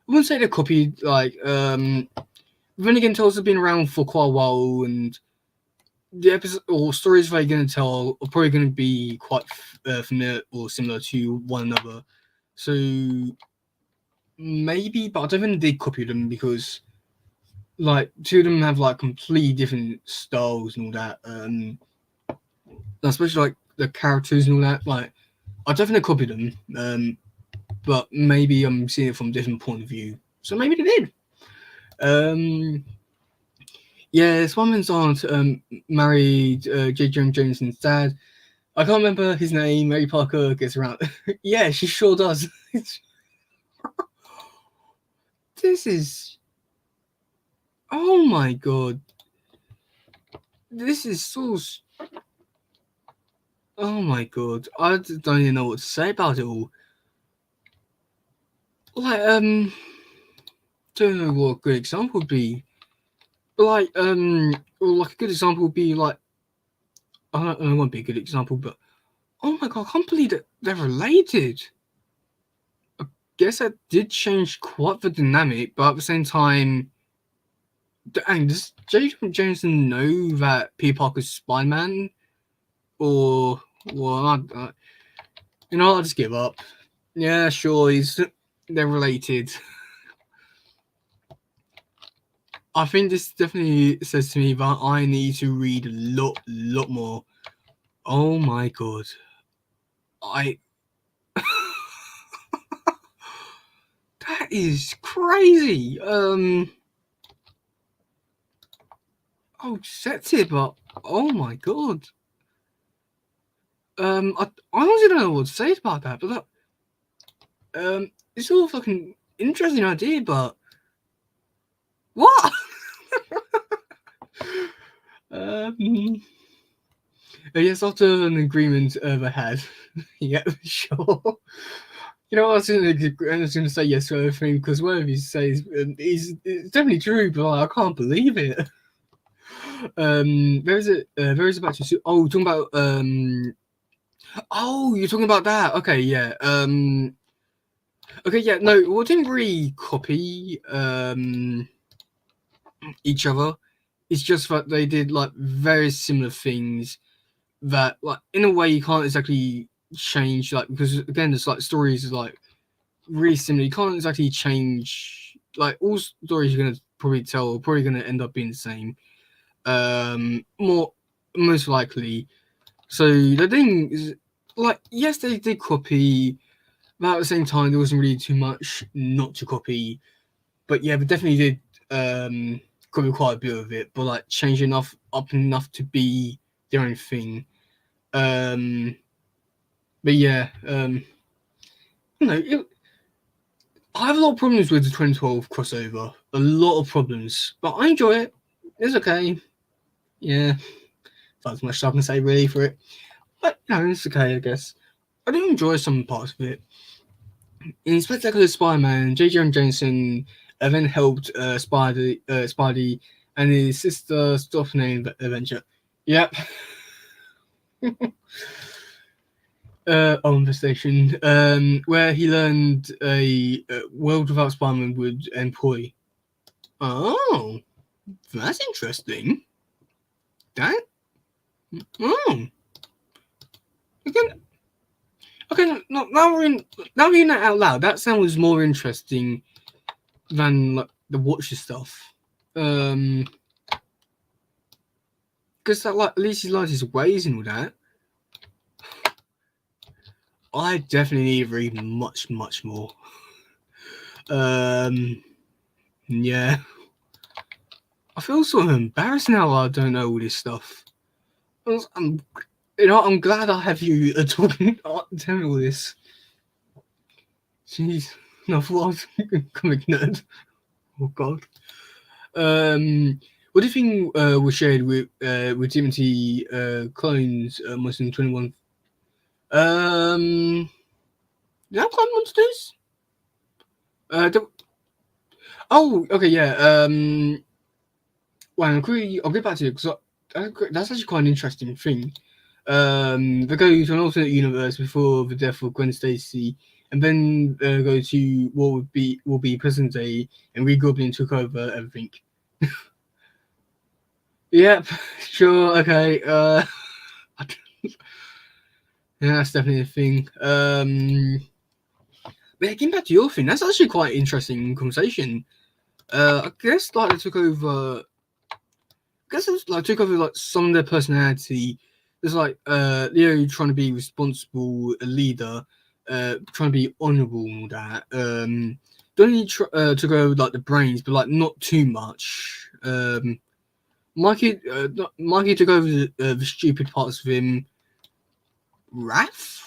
wouldn't say they're copied. Like, Renegade Tales have been around for quite a while, and the episode or stories they're going to tell are probably going to be quite familiar or similar to one another. So maybe, but I don't think they copied them because like two of them have like completely different styles and all that. Especially like the characters and all that. Like, I definitely copied them, but maybe I'm seeing it from a different point of view. So maybe they did. Yeah, Spider-Man's aunt married J. Jonah Jameson's dad. I can't remember his name. Mary Parker gets around. Yeah, she sure does. This is. Oh my god. This is so. Oh my god. I don't even know what to say about it all. Like, don't know what a good example would be. Like, or like a good example would be like. I don't know, it won't be a good example, but. Oh my god, I can't believe that they're related. I guess that did change quite the dynamic, but at the same time. Dang, does J. Jameson know that Peter Parker's Spider-Man? Or, well, I'll just give up. Yeah, sure, they're related. I think this definitely says to me that I need to read a lot more. Oh my god. That is crazy. Oh, set it, but oh my god. I honestly don't know what to say about that, but it's all a fucking interesting idea, but what? Yes, after an agreement they had. Yeah, sure. You know, I was going to say yes to everything because whatever you say is definitely true, but like, I can't believe it. Where is it? Where is it back to? Oh, talking about Oh, you're talking about that? Okay, yeah. Okay, yeah. No, we didn't really copy each other. It's just that they did like very similar things that, like, in a way, you can't exactly change. Like, because again, there's like stories is like really similar. You can't exactly change. Like, all stories you're gonna probably tell are probably gonna end up being the same. Most likely. So the thing is, like, yes, they did copy, but at the same time, there wasn't really too much not to copy. But yeah, but definitely did Could be quite a bit of it, but like changing up enough to be their own thing. But yeah, you know, I have a lot of problems with the 2012 crossover. A lot of problems, but I enjoy it. It's okay. Yeah, that's as much as I can say really for it. But it's okay, I guess. I do enjoy some parts of it. In Spectacular Spider-Man, J.J. Jameson then helped Spidey and his sister stop an adventure. Yep. On the station, where he learned a world without Spider-Man would employ. Oh, that's interesting. That. Oh. Okay. Now we're in that out loud. That sounds more interesting than like the Watcher stuff. Because that like at least he likes his ways and all that. I definitely need to read much more. Yeah. I feel sort of embarrassed now. I don't know all this stuff. I'm glad I have you talking, telling me all this. Jeez, no, I thought I was a comic nerd. Oh God. What do you think was shared with Timothy Clone's Muslim 21? Did I clone monsters? Okay, yeah. Well, I'll get back to it because that's actually quite an interesting thing. They go to an alternate universe before the death of Gwen Stacy, and then go to what will be present day, and Green Goblin took over everything. Yep, sure, okay. Yeah, that's definitely a thing. But getting back to your thing, that's actually quite an interesting conversation. I guess like they took over. I guess it was like took over like some of their personality. There's like Leo trying to be responsible, a leader, trying to be honourable and all that. Don't need to go like the brains, but like not too much. Mikey took over the stupid parts of him. Wrath?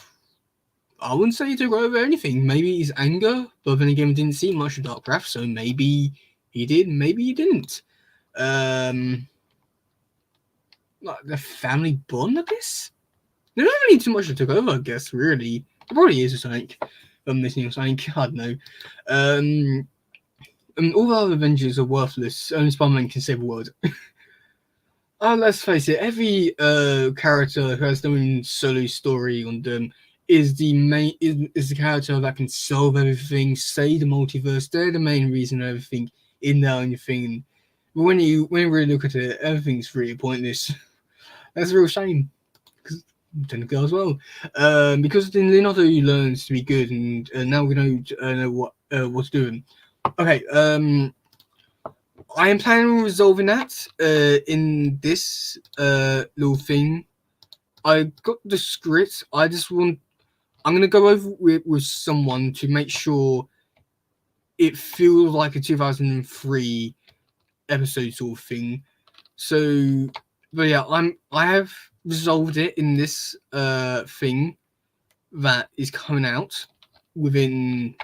I wouldn't say he took over anything. Maybe his anger, but then again, we didn't see much of Dark Wrath, so maybe he did, maybe he didn't. Like the family bond, I guess. They don't really need too much to take over, I guess. Really, it probably is something. I'm missing or something. I don't know. I mean, all the other Avengers are worthless. Only Spider-Man can save the world. Let's face it. Every character who has their own solo story on them is the main is the character that can solve everything, save the multiverse. They're the main reason everything in their own thing. But when you really look at it, everything's really pointless. That's a real shame. Because technically as well. Because then Leonardo learns to be good, and now we don't know what to do. Okay. I am planning on resolving that in this little thing. I got the script. I'm gonna go over with someone to make sure it feels like a 2003 episode sort of thing. So, but yeah, I have resolved it in this thing that is coming out within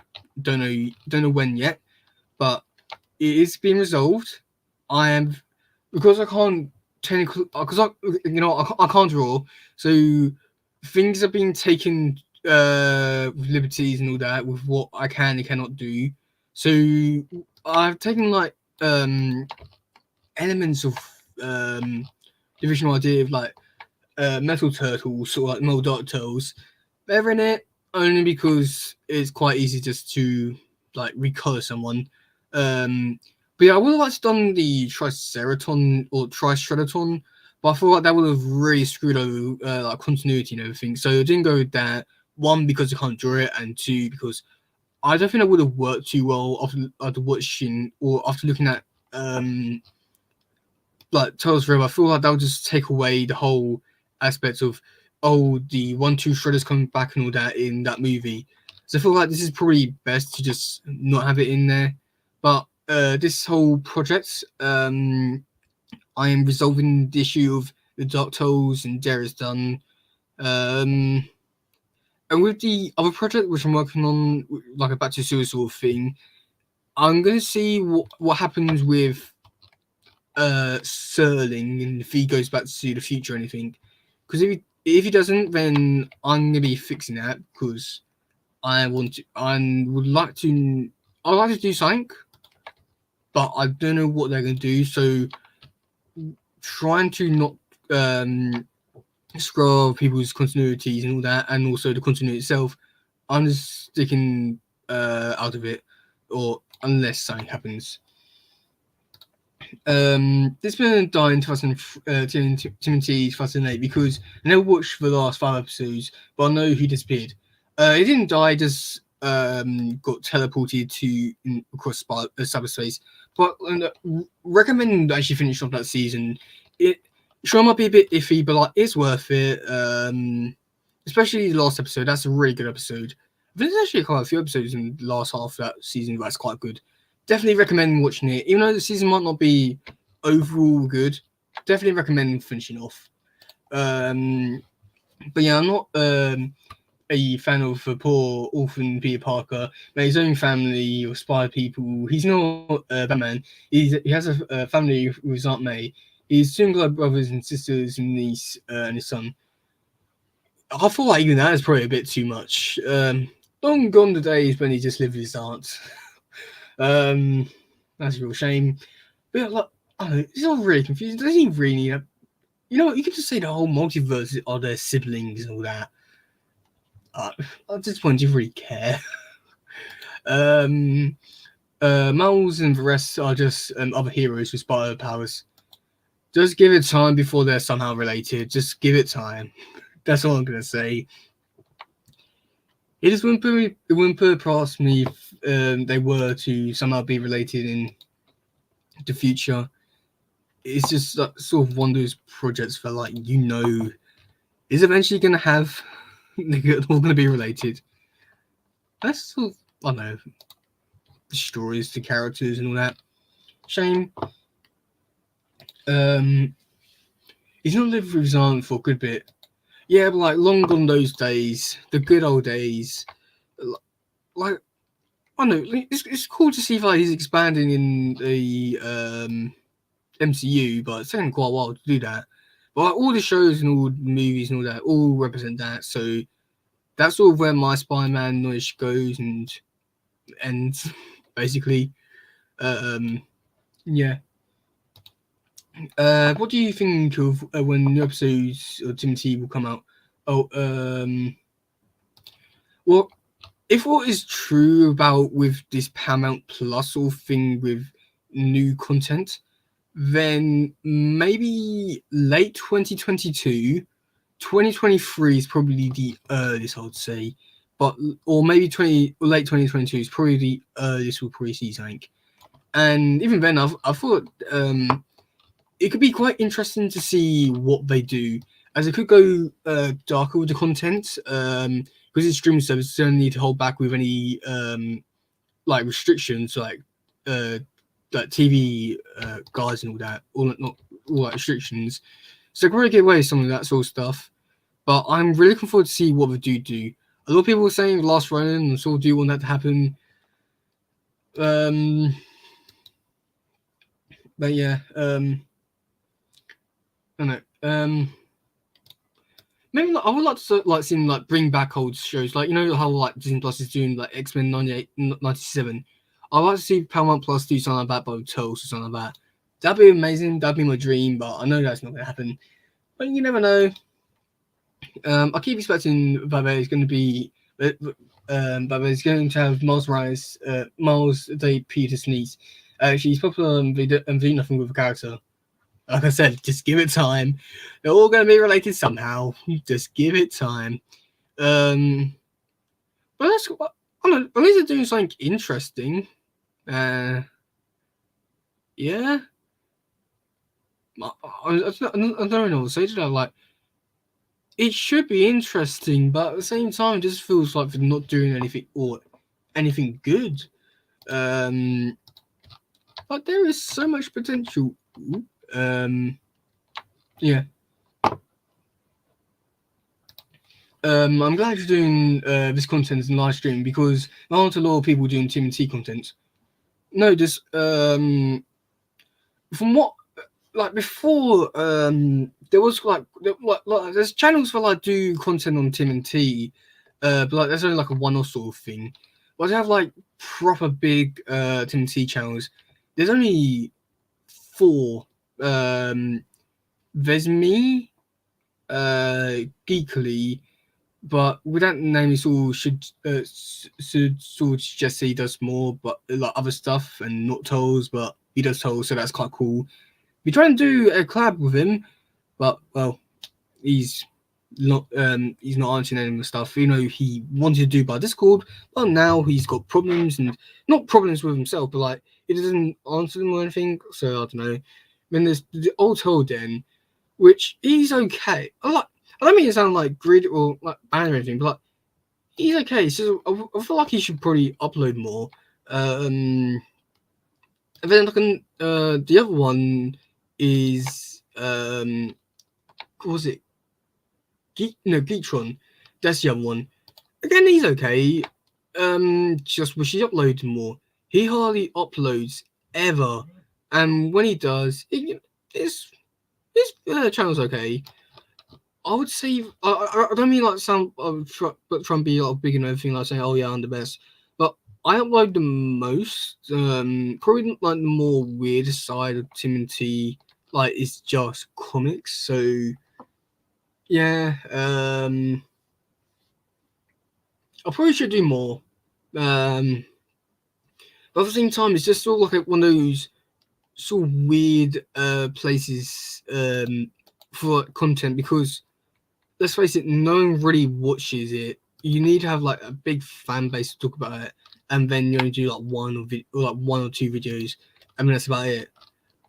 don't know when yet, but it is being resolved. I am because I can't technically because I can't draw, so things are being taken with liberties and all that with what I can and cannot do. So I've taken like elements of the original idea of like metal turtles or like more dark turtles. They're in it only because it's quite easy just to like recolor someone. But yeah, I would have liked to done the Triceraton or Triceratoton, but I feel like that would have really screwed over like continuity and everything. So I didn't go with that. One, because I can't draw it, and two, because I don't think that would have worked too well after watching or after looking at like Tales Forever. I feel like that would just take away the whole aspect of the 1-2 shredders coming back and all that in that movie. So I feel like this is probably best to just not have it in there. But this whole project, I am resolving the issue of the Dark Tolls and Dare is done. And with the other project which I'm working on, like a Back to Sewer sort of thing, I'm gonna see what happens with Serling and if he goes back to the future or anything. Because if he doesn't, then I'm gonna be fixing that because I would like to. I'd like to do something, but I don't know what they're gonna do. So trying to not scroll people's continuities and all that, and also the continuity itself. I'm just sticking out of it, or unless something happens. This man died in 2008 because I never watched the last 5 episodes, but I know he disappeared. He didn't die, just got teleported to across cyberspace. But recommend actually finish off that season. It sure might be a bit iffy, but like it's worth it. Especially the last episode. That's a really good episode. There's actually quite a few episodes in the last half of that season that's quite good. Definitely recommend watching it, even though the season might not be overall good. Definitely recommend finishing off. But yeah, I'm not a fan of the poor orphan Peter Parker. But his own family or spy people. He's not Batman. He has a family with his Aunt May. He's single brothers and sisters and niece and his son. I feel like even that is probably a bit too much. Long gone the days when he just lived with his aunt. That's a real shame. But like, I don't know, it's all really confusing. Doesn't he really need a... You know what, you could just say the whole multiverse are their siblings and all that. I just wonder if you really care. Miles and the rest are just other heroes with spider powers. Just give it time before they're somehow related. Just give it time. That's all I'm gonna say. It just wouldn't put past me if they were to somehow be related in the future. It's just like, sort of one of those projects that, like, is eventually going to have, they're all going to be related. That's sort of, I don't know, destroys the characters and all that. Shame. He's not lived with his aunt for a good bit. Yeah, but like, long gone those days, the good old days. Like, I don't know, it's cool to see like he's expanding in the MCU, but it's taken quite a while to do that. But like, all the shows and all the movies and all that all represent that. So that's sort of where my Spider-Man knowledge goes and ends, basically. Yeah. What do you think of when new episodes of Timothy will come out? Well, if what is true about with this Paramount Plus sort of thing with new content, then maybe late 2022, 2023 is probably the earliest, I would say. Or maybe late 2022 is probably the earliest we'll probably see something. And even then, I thought it could be quite interesting to see what they do, as it could go darker with the content. Because it's streaming service, they don't need to hold back with any like restrictions, like TV guides and all that, not all that restrictions. So I can really get away with some of that sort of stuff. But I'm really looking forward to see what they do. A lot of people are saying Last Ronin and sort of do want that to happen. But yeah, I don't know. Maybe I would like to see them like bring back old shows, like, you know how like Disney Plus is doing like X-Men 97. I'd like to see Paramount Plus do something like that, by Toast or something like that. That'd be amazing. That'd be my dream, but I know that's not going to happen. But you never know. I keep expecting that there's going to be, but there's going to have Miles Day Peter's niece. She's popular and do nothing with the character. Like I said, just give it time. They're all going to be related somehow. Just give it time. But that's, I don't know, at least they're doing something interesting. Yeah. I don't know what to say to that. Like, it should be interesting, but at the same time, it just feels like they're not doing anything good. Like there is so much potential. Yeah. I'm glad you're doing this content in live stream because there aren't a lot of people doing TMT content. No, just from what like before, there was like there's channels for like do content on TMT, but like there's only like a one-off sort of thing. But to have like proper big TMT channels, there's only 4. There's me, Geekly, but with that name, it's all should sort of just say he does more, but like other stuff and not tolls, but he does tolls, so that's quite cool. We try and do a collab with him, but well, he's not answering any of the stuff. You know, he wanted to do by Discord, but now he's got problems and not problems with himself, but like he doesn't answer them or anything. So I don't know. Then there's the old told Den, which he's okay. I don't mean it sound like greedy or like bad or anything, but like he's okay. So I feel like he should probably upload more. And then the other one is what was it? Geetron. That's the other one. Again, he's okay. Just wish he uploaded more. He hardly uploads ever, and when he does, his channel's okay. I would say I don't mean like sound but try and be like big and everything, like saying, oh yeah, I'm the best. But I upload the most. Probably like the more weird side of TMNT, like it's just comics. So yeah, I probably should do more. But at the same time, it's just sort of like one of those sort of weird places for content because let's face it, no one really watches it. You need to have like a big fan base to talk about it, and then you only do like one or two videos. I mean that's about it.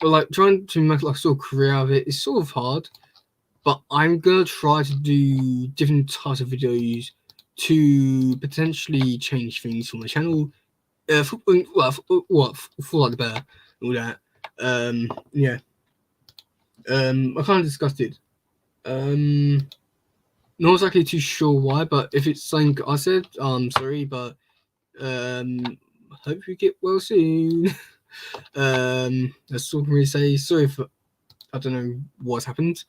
But like trying to make like sort of career out of it is sort of hard. But I'm gonna try to do different types of videos to potentially change things for my channel. For like the better, all that. Yeah. I kind of discussed it. Not exactly too sure why, but if it's something I said, I'm sorry, but hope you get well soon. That's all I can really say. Sorry for I don't know what's happened.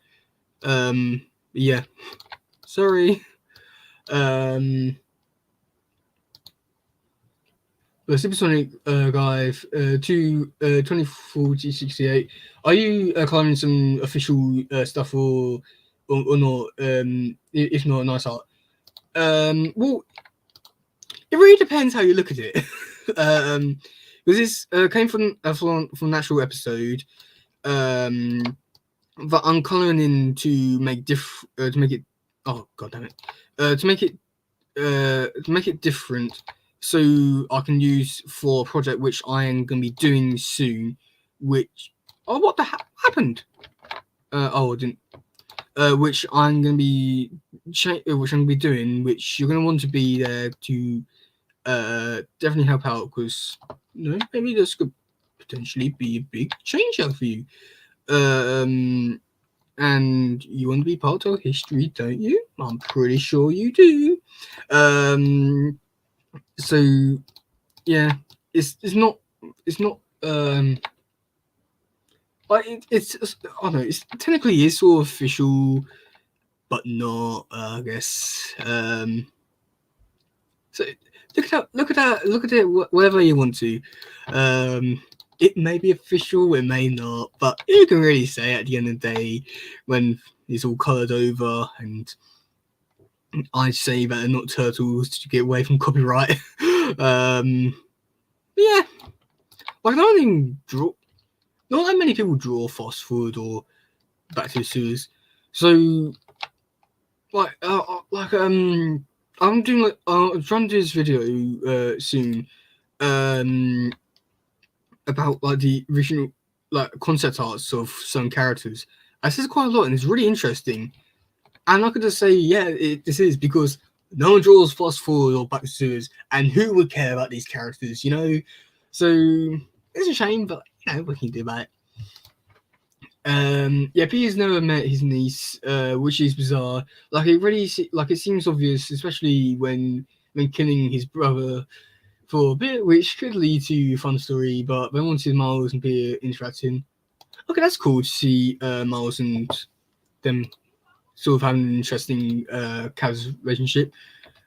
Yeah, sorry. The Supersonic guy, 204068. Are you climbing some official stuff or not? If not, nice art. Well, it really depends how you look at it. Because this came from natural episode. That I'm coloring in to make to make it. Oh god damn it! To make it different, so I can use for a project which I am going to be doing soon. Which what the happened? I didn't. Which I'm going to be doing, which you're going to want to be there to definitely help out because maybe this could potentially be a big change out for you. And you want to be part of history, don't you? I'm pretty sure you do. So yeah, it's not like it's I don't know, it's technically is sort of official, but not I guess. So look at it whatever you want to. It may be official, it may not, but you can really say at the end of the day when it's all coloured over and I say that they're not turtles to get away from copyright. Yeah, like not that many people draw fast forward or back to the sewers. So I'm doing I'm trying to do this video soon about like the original like concept arts of some characters. I said quite a lot and it's really interesting. And I could just say, yeah, this is because no one draws fast forward or back to sewers, and who would care about these characters, you know? So it's a shame, but what can you do about it? Yeah, Peter's never met his niece, which is bizarre. Like it seems obvious, especially when killing his brother for a bit, which could lead to a fun story. But they wanted Miles and Peter interacting. Okay, that's cool to see Miles and them sort of having an interesting Kaz relationship.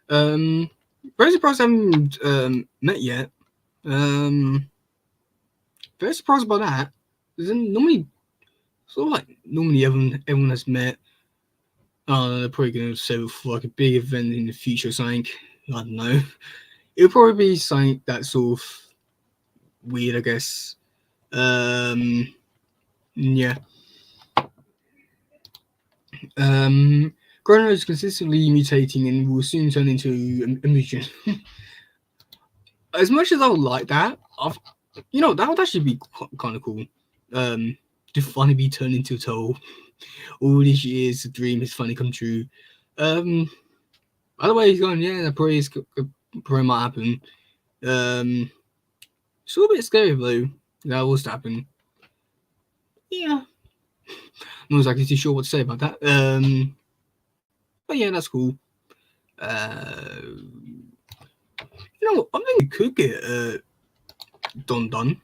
Very surprised I haven't met yet. Very surprised by that. Normally, sort of like normally everyone has met. They're probably going to save for like a big event in the future or something. I don't know. It'll probably be something that's sort of weird, I guess. Yeah. Chrono is consistently mutating and will soon turn into a mutant. As much as I would like that, that would actually be kind of cool. To finally be turned into a toll. All these years, the dream has finally come true. By the way, he's gone. Yeah, that probably might happen. It's a little bit scary though. That was to happen. Yeah, not exactly too sure what to say about that. But yeah, that's cool. I think we could get done.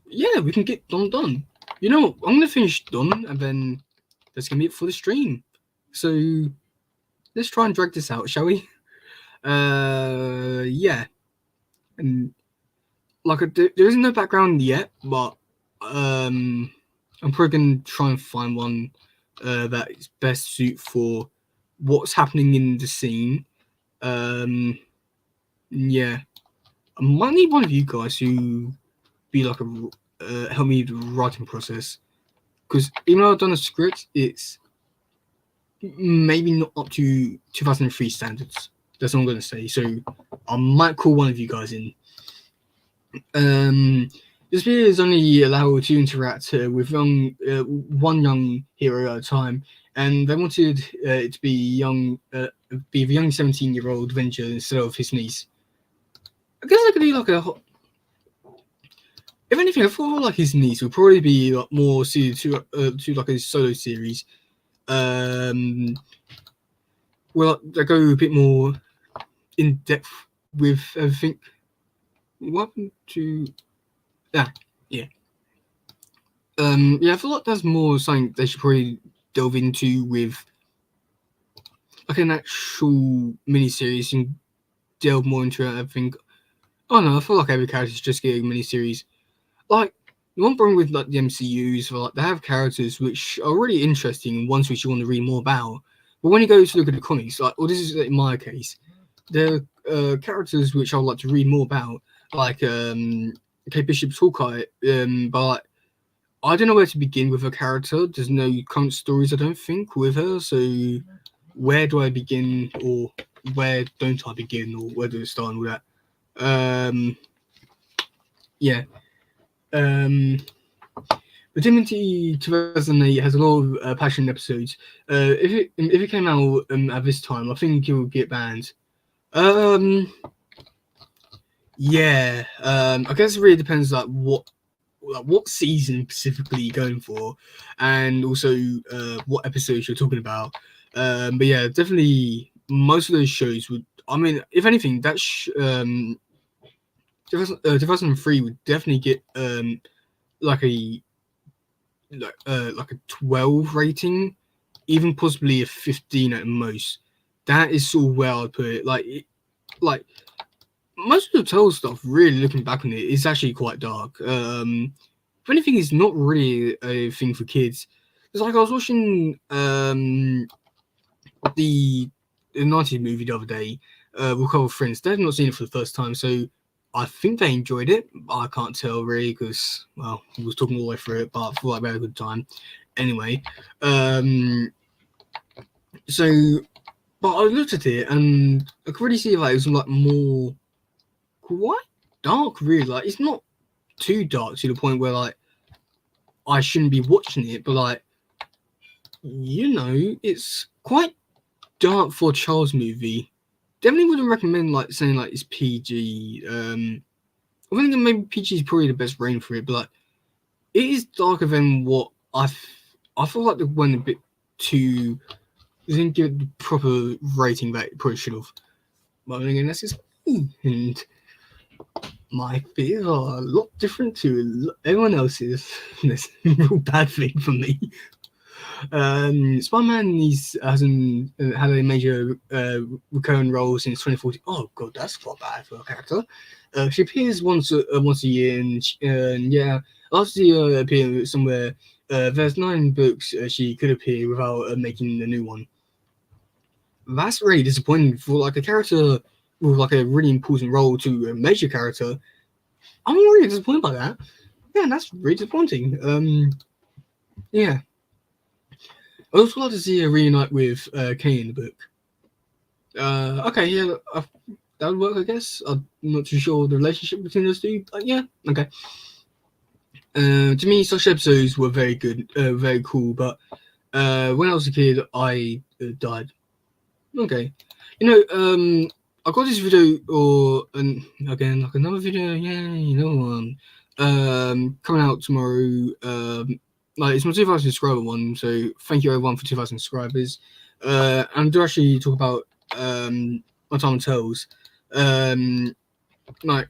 Yeah, we can get done. I'm gonna finish done, and then that's gonna be it for the stream. So let's try and drag this out, shall we? Yeah, and like there isn't no background yet, but I'm probably gonna try and find one that is best suit for what's happening in the scene. Yeah, I might need one of you guys who be like help me with the writing process, because even though I've done a script, it's maybe not up to 2003 standards. That's all I'm gonna say. So I might call one of you guys in. This video is only allowed to interact with one young hero at a time, and they wanted it to be be the young 17-year-old Avenger instead of his niece. I guess I could do like if anything, I thought like his niece would probably be like more suited to like a solo series. Well, they go a bit more in depth with everything. What happened to yeah. I feel like there's more something they should probably delve into with like an actual miniseries and delve more into it. I think. Oh no, I feel like every character is just getting a miniseries. Like the one problem with like the MCU is like they have characters which are really interesting and ones which you want to read more about. But when you go to look at the comics, like, this is in my case, the characters which I would like to read more about, like Kate Bishop's Hawkeye, but like, I don't know where to begin with a character. There's no current stories, I don't think, with her. So where do I begin, or where don't I begin, or where do I start and all that? Yeah. But Timothy 2008 has a lot of passion episodes. If it came out at this time, I think it would get banned. Yeah. I guess it really depends like what season specifically you're going for, and also what episodes you're talking about. But yeah, definitely most of those shows would. I mean, if anything, that 2003 would definitely get like a 12 rating, even possibly a 15 at most. That is sort of where I'd put it. Like most of the Tell stuff, really looking back on it, is actually quite dark. If anything, it's not really a thing for kids. It's like I was watching the 90s movie the other day, with a couple of friends. They've not seen it for the first time, so I think they enjoyed it. I can't tell really because, well, we was talking all the way through it, but I feel like we had a good time. Anyway, so, but I looked at it and I could really see like it was like more quite dark, really. Like it's not too dark to the point where like I shouldn't be watching it, but like it's quite dark for a child's movie. Definitely wouldn't recommend like saying like it's PG. I think maybe PG is probably the best rating for it, but like it is darker than what I feel like they went a bit too. They didn't give it the proper rating that it probably should have. But then again, that's just me, and my fears are a lot different to everyone else's. That's a real bad thing for me. Spider-Man hasn't had a major recurring role since 2014. Oh god, that's quite bad for a character. She appears once a year, and yeah, last year appear somewhere. There's 9 books she could appear without making a new one. That's really disappointing for like a character with like a really important role to a major character. I'm really disappointed by that. Yeah, that's really disappointing. Yeah. I'd also like to see her reunite with Kane in the book. Okay, yeah, that would work, I guess. I'm not too sure the relationship between those two, but yeah, okay. To me, such episodes were very good, very cool, but when I was a kid, I died. Okay. I got this video, again, like another video, yeah, coming out tomorrow. Like, it's my 2,000 subscriber one, so thank you everyone for 2,000 subscribers. And to actually talk about my time on Tells. Like,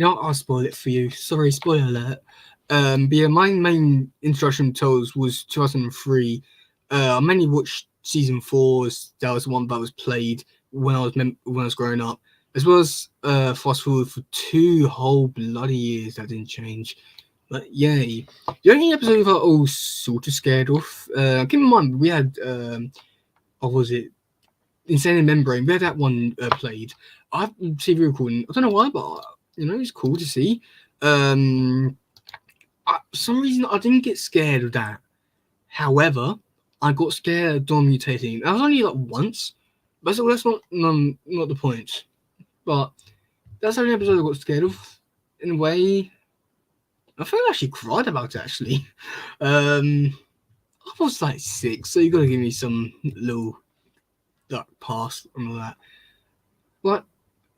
I'll spoil it for you. Sorry, spoiler alert. But yeah, my main introduction to Tells was 2003. I mainly watched season 4. That was the one that was played when I was growing up, as well as fast forward for 2 whole bloody years that didn't change. But yay! The only episode that I was sort of scared of. Keep in mind we had what was it? Insane Membrane. We had that one played. I have TV recording. I don't know why, but it's cool to see. For some reason I didn't get scared of that. However, I got scared of Dawn mutating. That was only like once, but so that's not the point. But that's the only episode I got scared of. In a way, I think I actually cried about it. Actually, I was like 6, so you got to give me some little pass and all that. But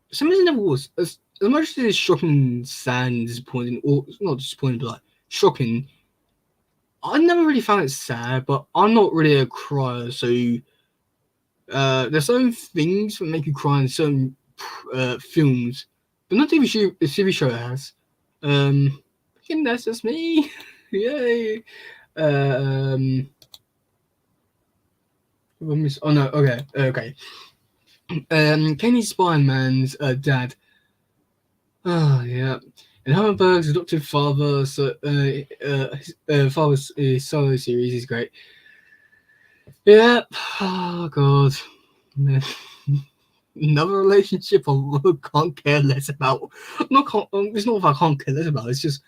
for some reason, never was as much as it's shocking, sad, and disappointing, or not disappointing, but like shocking. I never really found it sad, but I'm not really a crier, so there's certain things that make you cry in certain films, but not TV show has. Again, that's just me. Yay. Oh no, okay. Kenny Spiderman's dad. Oh yeah. And Hummingbirds' adopted father, so his father's solo series is great. Yeah. Oh god. Another relationship I can't care less about. It's not that I can't care less about. It's just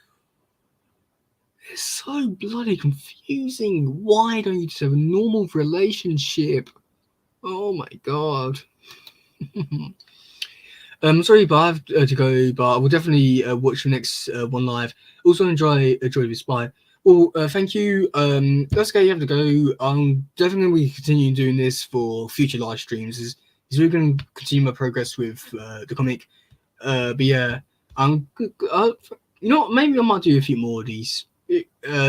it's so bloody confusing. Why don't you just have a normal relationship? Oh my god. Sorry, but I have to go. But I will definitely watch the next one live. Also, enjoy the Spy. Well, thank you. That's okay. You have to go. I'm definitely continuing doing this for future live streams. Is really going to continue my progress with the comic. But yeah, maybe I might do a few more of these.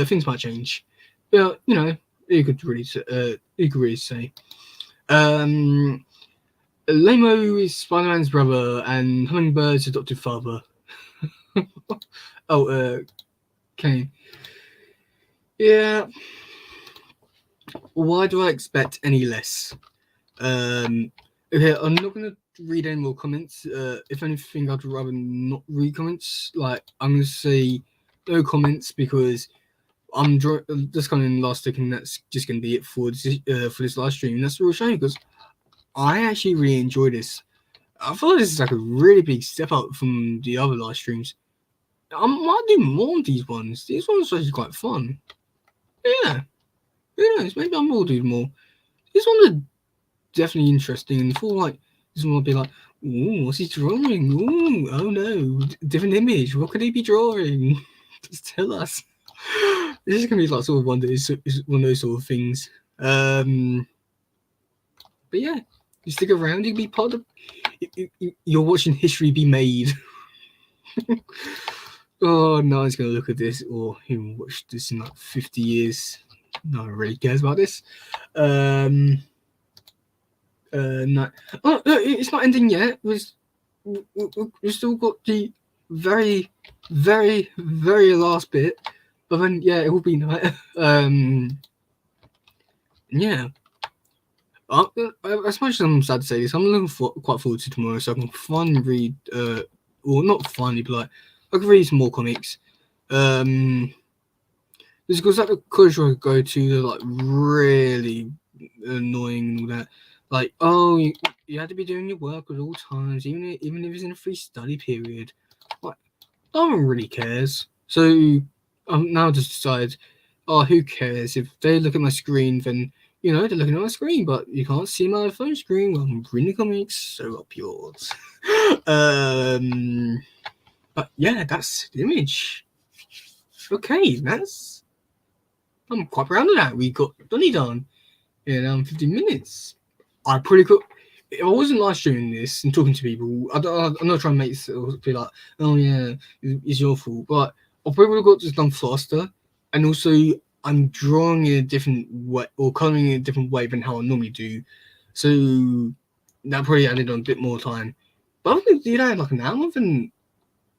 Things might change. But you could really say. Lamo is Spider-Man's brother and Hummingbird's adopted father. Kane. Yeah. Why do I expect any less? Okay, I'm not going to read any more comments. If anything, I'd rather not read comments. Like, I'm going to say no comments because I'm just coming in last week, and that's just going to be it for this live stream. And that's a real shame because I actually really enjoy this. I feel like this is like a really big step up from the other live streams. I might do more of these ones. These ones are actually quite fun. Yeah. Who knows? Maybe I will do more. These ones are definitely interesting. And for like, this one will be like, ooh, what's he drawing? Ooh, oh no, different image. What could he be drawing? Just tell us. This is gonna be like sort of one of those sort of things. But yeah, you stick around, you can be part of. You're watching history be made. oh, no one's gonna look at this or even watch this in like 50 years. No one really cares about this. No. Oh, no, it's not ending yet. We've still got the very, very, very last bit. But then, yeah, it will be night. Yeah. As much as I'm sad to say this, I'm looking quite forward to tomorrow, so I can finally read, or not finally, but like I can read some more comics. Because at the college I go to, they're like really annoying and all that. Like, oh, you had to be doing your work at all times, even if it's in a free study period. Like, no one really cares. So I'm now just decided, oh, who cares? If they look at my screen, then they're looking at my screen, but you can't see my phone screen when I'm reading comics, so up yours. But yeah, that's the image. Okay, I'm quite proud of that. We got Donnie done in 15 minutes. I probably could. If I wasn't live streaming this and talking to people, I'm not trying to make it be like, oh yeah, it's your fault. But I probably would have got this done faster. And also, I'm drawing in a different way or coloring in a different way than how I normally do. So that probably added on a bit more time. But if I could do that in like an hour, then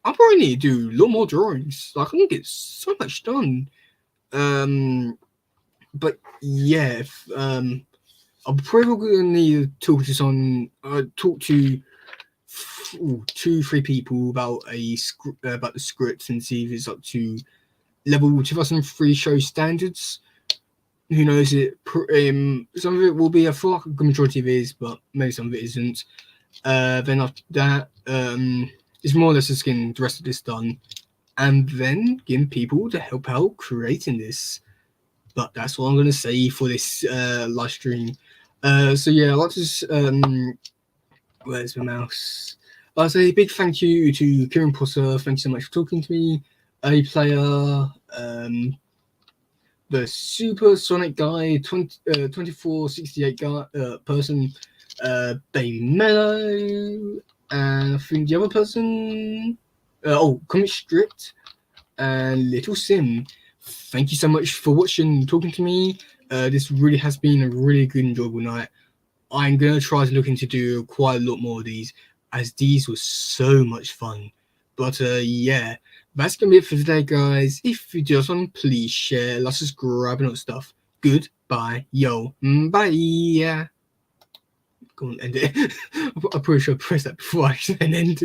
I probably need to do a lot more drawings. Like, I can get so much done. But yeah, I'm probably going to need to talk to 2-3 people about about the script and see if it's up to level 2003 show standards. Who knows? Some of it will be. I feel like a good majority of it is, but maybe some of it isn't. Then after that, it's more or less just getting the rest of this done, and then getting people to help out creating this. But that's all I'm going to say for this live stream. So yeah, I'd like to where's my mouse? I'll say a big thank you to Kieran Potter. Thank you so much for talking to me. A player, the Super Sonic guy, 2468 guy person, Baby Mellow, and I think the other person, Comic Stripped, and Little Sim. Thank you so much for watching and talking to me. This really has been a really good, enjoyable night. I'm going to try to look into do quite a lot more of these, as these were so much fun. But yeah, that's going to be it for today, guys. If you just want, please share, like, subscribe, and all that stuff. Goodbye, yo, bye. Yeah. Go on, end it. I'm pretty sure I pressed that before I actually ended.